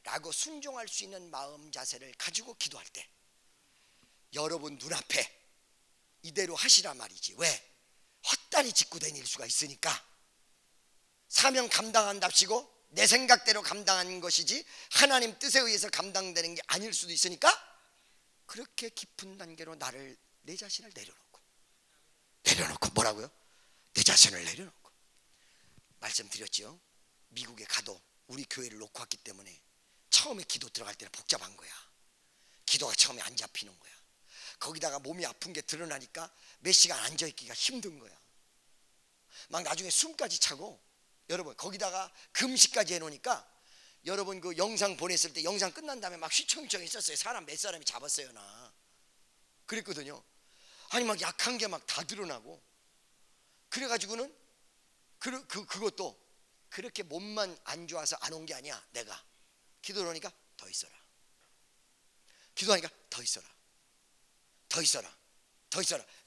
라고 순종할 수 있는 마음 자세를 가지고 기도할 때 여러분 눈앞에 이대로 하시라 말이지. 왜? 헛다리 짚고 다닐 수가 있으니까. 사명 감당한답시고 내 생각대로 감당하는 것이지 하나님 뜻에 의해서 감당되는 게 아닐 수도 있으니까 그렇게 깊은 단계로 나를 내 자신을 내려놓고 뭐라고요? 내 자신을 내려놓고. 말씀드렸죠. 미국에 가도 우리 교회를 놓고 왔기 때문에 처음에 기도 들어갈 때는 복잡한 거야. 기도가 처음에 안 잡히는 거야. 거기다가 몸이 아픈 게 드러나니까 몇 시간 앉아있기가 힘든 거야. 막 나중에 숨까지 차고. 여러분 거기다가 금식까지 해놓으니까 여러분 그 영상 보냈을 때 영상 끝난 다음에 막 휘청휘청 했었어요. 사람 몇 사람이 잡았어요. 나 그랬거든요. 아니 막 약한 게 막 다 드러나고 그래가지고는 그것도 그렇게 몸만 안 좋아서 안 온 게 아니야. 내가 기도를 하니까 더 있어라. 기도하니까 더 있어라.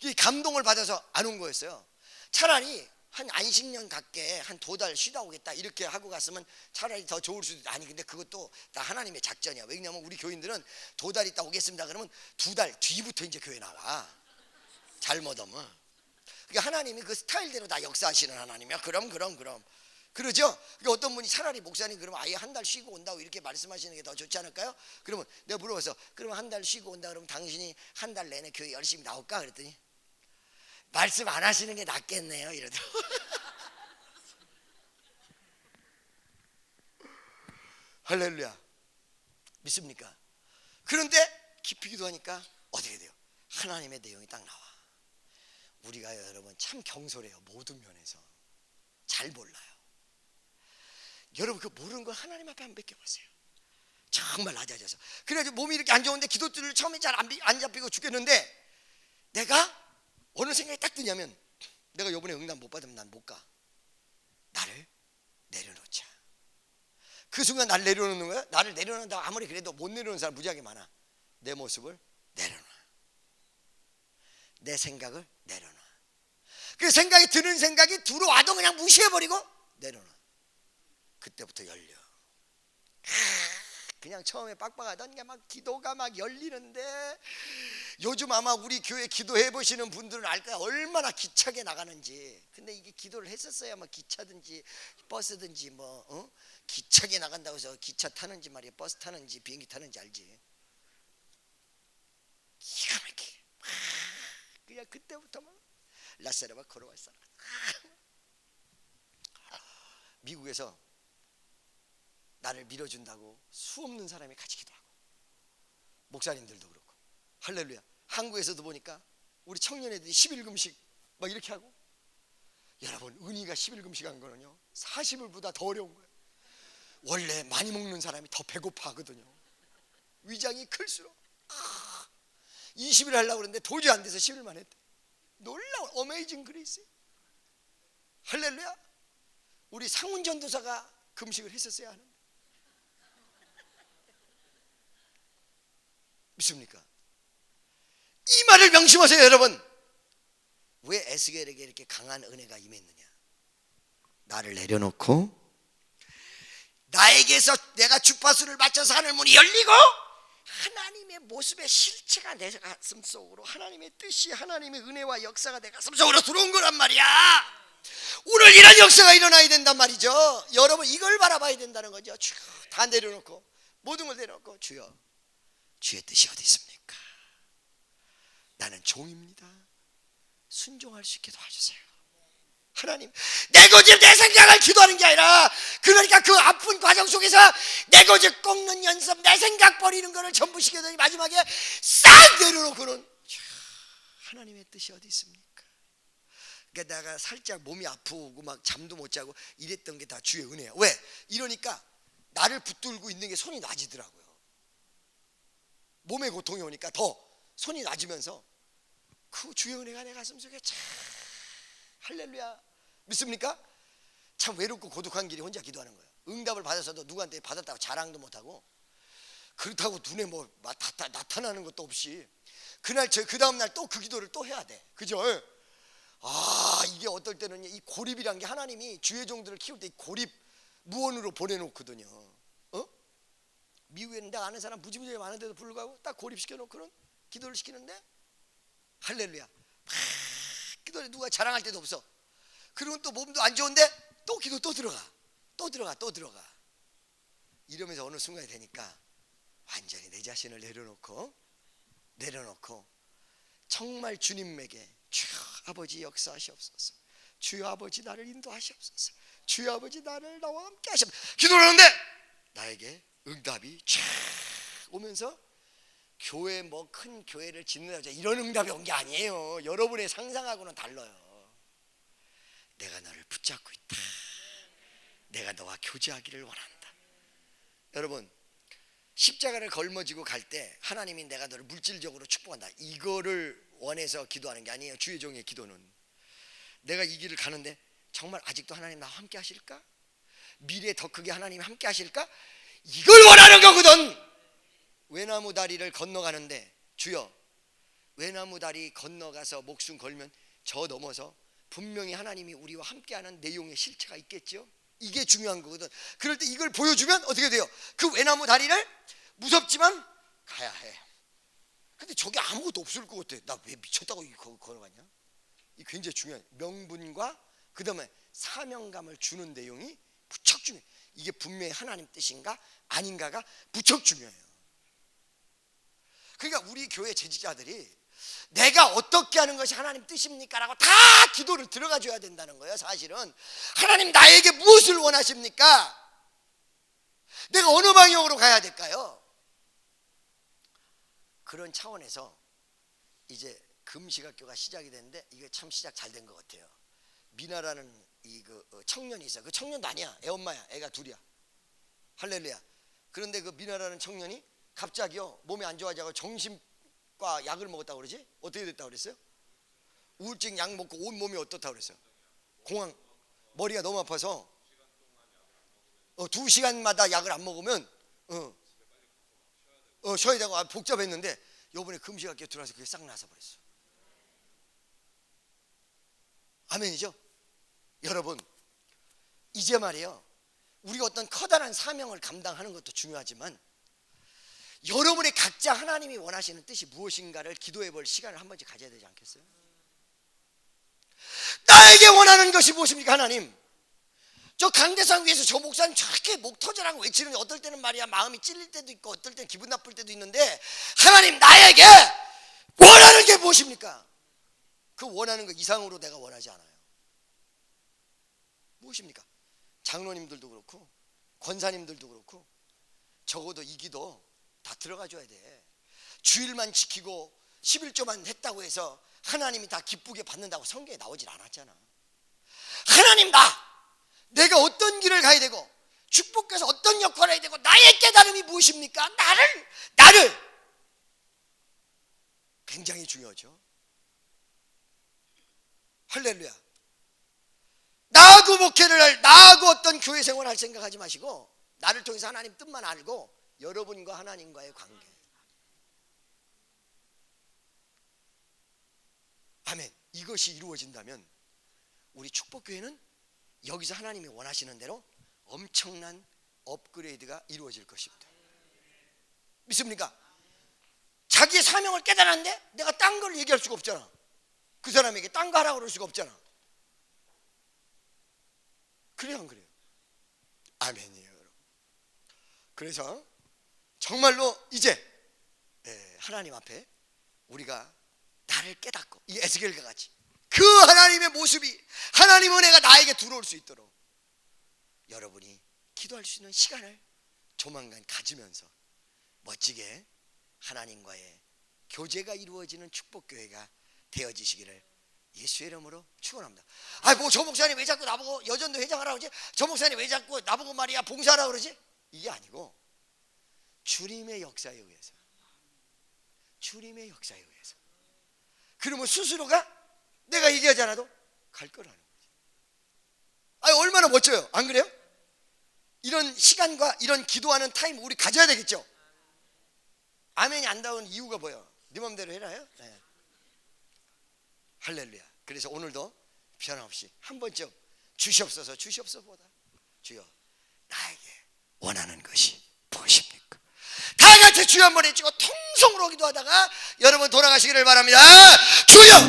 이 감동을 받아서 안 온 거였어요. 차라리 한 안식년 갖게 한 2달 쉬다 오겠다 이렇게 하고 갔으면 차라리 더 좋을 수도. 아니 근데 그것도 다 하나님의 작전이야. 왜냐면 우리 교인들은 2달 있다 오겠습니다 그러면 2달 뒤부터 이제 교회 나와. 잘못 오면. 그러니까 하나님이 그 스타일대로 다 역사하시는 하나님이야. 그럼 그러죠. 그러니까 어떤 분이 차라리 목사님 그러면 아예 한 달 쉬고 온다고 이렇게 말씀하시는 게 더 좋지 않을까요? 그러면 내가 물어봤어. 그러면 한 달 쉬고 온다 그러면 당신이 한 달 내내 교회 열심히 나올까? 그랬더니 말씀 안 하시는 게 낫겠네요 이러더라고. 할렐루야. 믿습니까? 그런데 깊이 기도하니까 어떻게 돼요? 하나님의 내용이 딱 나와. 우리가 여러분 참 경솔해요. 모든 면에서 잘 몰라요. 여러분 그 모르는 걸 하나님 앞에 한번 맡겨보세요. 정말 낮아져서. 그래가지고 몸이 이렇게 안 좋은데 기도들을 처음에 잘 안 잡히고 죽겠는데 내가 어느 생각이 딱 드냐면 내가 이번에 응답 못 받으면 난 못 가. 나를 내려놓자. 그 순간 나를 내려놓는 거야. 나를 내려놓는다고 아무리 그래도 못 내려놓는 사람 무지하게 많아. 내 모습을 내려놔. 내 생각을 내려놔. 그 생각이 드는 생각이 들어와도 그냥 무시해버리고 내려놔. 그때부터 열려. 그냥 처음에 빡빡하던 게 막 기도가 막 열리는데 요즘 아마 우리 교회 기도해 보시는 분들은 알 거야. 얼마나 기차게 나가는지. 근데 이게 기도를 했었어야 막 기차든지 버스든지 뭐 기차게 나간다고 해서 기차 타는지 말이야 버스 타는지 비행기 타는지 알지. 기가 막히게 그냥 그때부터 막 라사르와 걸어왔어. 미국에서 나를 밀어준다고 수없는 사람이 같이 기도하고, 목사님들도 그렇고. 할렐루야. 한국에서도 보니까 우리 청년애들이 11금식 막 이렇게 하고. 여러분, 은희가 11금식 한 거는요 40일보다 더 어려운 거예요. 원래 많이 먹는 사람이 더 배고파 하거든요. 위장이 클수록 20일 하려고 그랬는데 도저히 안 돼서 10일만 했대. 놀라운 어메이징 그레이스. 할렐루야. 우리 상훈 전도사가 금식을 했었어야 하는데. 믿습니까? 이 말을 명심하세요, 여러분. 왜 에스겔에게 이렇게 강한 은혜가 임했느냐? 나를 내려놓고 나에게서 내가 주파수를 맞춰서 하늘문이 열리고 하나님의 모습의 실체가 내 가슴 속으로, 하나님의 뜻이, 하나님의 은혜와 역사가 내 가슴 속으로 들어온 거란 말이야. 오늘 이런 역사가 일어나야 된단 말이죠. 여러분, 이걸 바라봐야 된다는 거죠. 주여, 다 내려놓고, 모든 걸 내려놓고, 주여, 주의 뜻이 어디 있습니까? 나는 종입니다. 순종할 수 있게 도와주세요. 하나님, 내 고집 내 생각을 기도하는 게 아니라, 그러니까 그 아픈 과정 속에서 내 고집 꺾는 연습, 내 생각 버리는 거를 전부 시켜더니 마지막에 싹 내려놓고는 하나님의 뜻이 어디 있습니까? 그러니까 내가 살짝 몸이 아프고 막 잠도 못 자고 이랬던 게 다 주의 은혜야. 왜? 이러니까 나를 붙들고 있는 게 손이 나지더라고요. 몸에 고통이 오니까 더 손이 나지면서 그 주의 은혜가 내 가슴 속에 참, 할렐루야. 믿습니까? 참 외롭고 고독한 길이 혼자 기도하는 거예요. 응답을 받아서도 누구한테 받았다고 자랑도 못하고, 그렇다고 눈에 뭐 나타나는 것도 없이 그날 그 다음날 또 그 기도를 또 해야 돼. 그죠? 이게 어떨 때는 이 고립이란 게, 하나님이 주의 종들을 키울 때 이 고립 무언으로 보내놓거든요. 미국에는 내가 아는 사람 무지무지하게 많은데도 불구하고 딱 고립시켜놓고는 기도를 시키는데, 할렐루야, 막 기도를 누가 자랑할 때도 없어. 그러면 또 몸도 안 좋은데 또 기도 또 들어가 이러면서 어느 순간이 되니까 완전히 내 자신을 내려놓고 정말 주님에게, 주여 아버지 역사하시옵소서, 주여 아버지 나를 인도하시옵소서, 주여 아버지 나를 나와 함께 하시옵소서 기도를 하는데 나에게 응답이 쫙 오면서, 교회 뭐 큰 교회를 짓는다 이런 응답이 온 게 아니에요. 여러분의 상상하고는 달라요. 내가 너를 붙잡고 있다. 내가 너와 교제하기를 원한다. 여러분, 십자가를 걸머지고 갈 때 하나님이 내가 너를 물질적으로 축복한다, 이거를 원해서 기도하는 게 아니에요. 주의 종의 기도는 내가 이 길을 가는데 정말 아직도 하나님 나와 함께 하실까? 미래에 더 크게 하나님 함께 하실까? 이걸 원하는 거거든. 외나무 다리를 건너가는데, 주여, 외나무 다리 건너가서 목숨 걸면 저 넘어서 분명히 하나님이 우리와 함께하는 내용의 실체가 있겠죠. 이게 중요한 거거든. 그럴 때 이걸 보여주면 어떻게 돼요? 그 외나무 다리를 무섭지만 가야 해. 근데 저게 아무것도 없을 것 같아. 나 왜 미쳤다고 이거 걸어가냐? 이 굉장히 중요한 명분과 그 다음에 사명감을 주는 내용이 무척 중요해. 이게 분명히 하나님 뜻인가 아닌가가 무척 중요해요. 그러니까 우리 교회 재직자들이 내가 어떻게 하는 것이 하나님 뜻입니까? 라고 다 기도를 들어가 줘야 된다는 거예요. 사실은 하나님 나에게 무엇을 원하십니까? 내가 어느 방향으로 가야 될까요? 그런 차원에서 이제 금식학교가 시작이 됐는데, 이게 참 시작 잘 된 것 같아요. 미나라는 청년이 있어. 그 청년도 아니야, 애 엄마야. 애가 둘이야. 할렐루야. 그런데 그 미나라는 청년이 갑자기요 몸이 안 좋아지고 정신과 약을 먹었다고 그러지? 어떻게 됐다고 그랬어요? 우울증 약 먹고 온 몸이 어떻다고 그랬어요? 공황, 머리가 너무 아파서 2시간마다 약을 안 먹으면 쉬어야 되고 복잡했는데, 요번에 금식학교 들어와서 그게 싹 나서 버렸어. 아멘이죠? 여러분, 이제 말이에요, 우리가 어떤 커다란 사명을 감당하는 것도 중요하지만 여러분의 각자 하나님이 원하시는 뜻이 무엇인가를 기도해 볼 시간을 한 번씩 가져야 되지 않겠어요? 나에게 원하는 것이 무엇입니까? 하나님, 저 강대상 위에서 저 목사님 저렇게 목 터져라고 외치는데 어떨 때는 말이야 마음이 찔릴 때도 있고 어떨 때는 기분 나쁠 때도 있는데, 하나님 나에게 원하는 게 무엇입니까? 그 원하는 것 이상으로 내가 원하지 않아요. 무엇입니까? 장로님들도 그렇고 권사님들도 그렇고 적어도 이 기도 다 들어가 줘야 돼. 주일만 지키고 11조만 했다고 해서 하나님이 다 기쁘게 받는다고 성경에 나오질 않았잖아. 하나님 내가 어떤 길을 가야 되고 축복해서 어떤 역할을 해야 되고 나의 깨달음이 무엇입니까? 나를 굉장히 중요하죠. 할렐루야. 나하고 목회를 할, 나하고 어떤 교회 생활을 할 생각하지 마시고 나를 통해서 하나님 뜻만 알고 여러분과 하나님과의 관계. 아멘. 이것이 이루어진다면 우리 축복교회는 여기서 하나님이 원하시는 대로 엄청난 업그레이드가 이루어질 것입니다. 믿습니까? 자기의 사명을 깨달았는데 내가 딴 걸 얘기할 수가 없잖아. 그 사람에게 딴 거 하라고 그럴 수가 없잖아. 그래요, 안 그래요? 아멘이에요, 여러분. 그래서 정말로 이제 하나님 앞에 우리가 나를 깨닫고 이 에스겔과 같이 그 하나님의 모습이 하나님의 은혜가 나에게 들어올 수 있도록 여러분이 기도할 수 있는 시간을 조만간 가지면서 멋지게 하나님과의 교제가 이루어지는 축복교회가 되어지시기를 예수의 이름으로 축원합니다. 뭐 저 목사님 왜 자꾸 나보고 여전도 회장하라고 그러지? 저 목사님 왜 자꾸 나보고 말이야 봉사하라고 그러지? 이게 아니고 주님의 역사에 의해서, 주님의 역사에 의해서. 그러면 스스로가 내가 얘기하지 않아도 갈 거라는 거지. 얼마나 멋져요, 안 그래요? 이런 시간과 이런 기도하는 타임 우리 가져야 되겠죠. 아멘이 안 나오는 이유가 뭐예요? 네 맘대로 해라요? 네. 할렐루야. 그래서 오늘도 변함없이 한 번쯤 주시옵소서 주시옵소서보다 주여 나에게 원하는 것이 무엇입니까? 다 같이 주여 한번 해주고 통성으로 기도하다가 여러분 돌아가시기를 바랍니다. 주여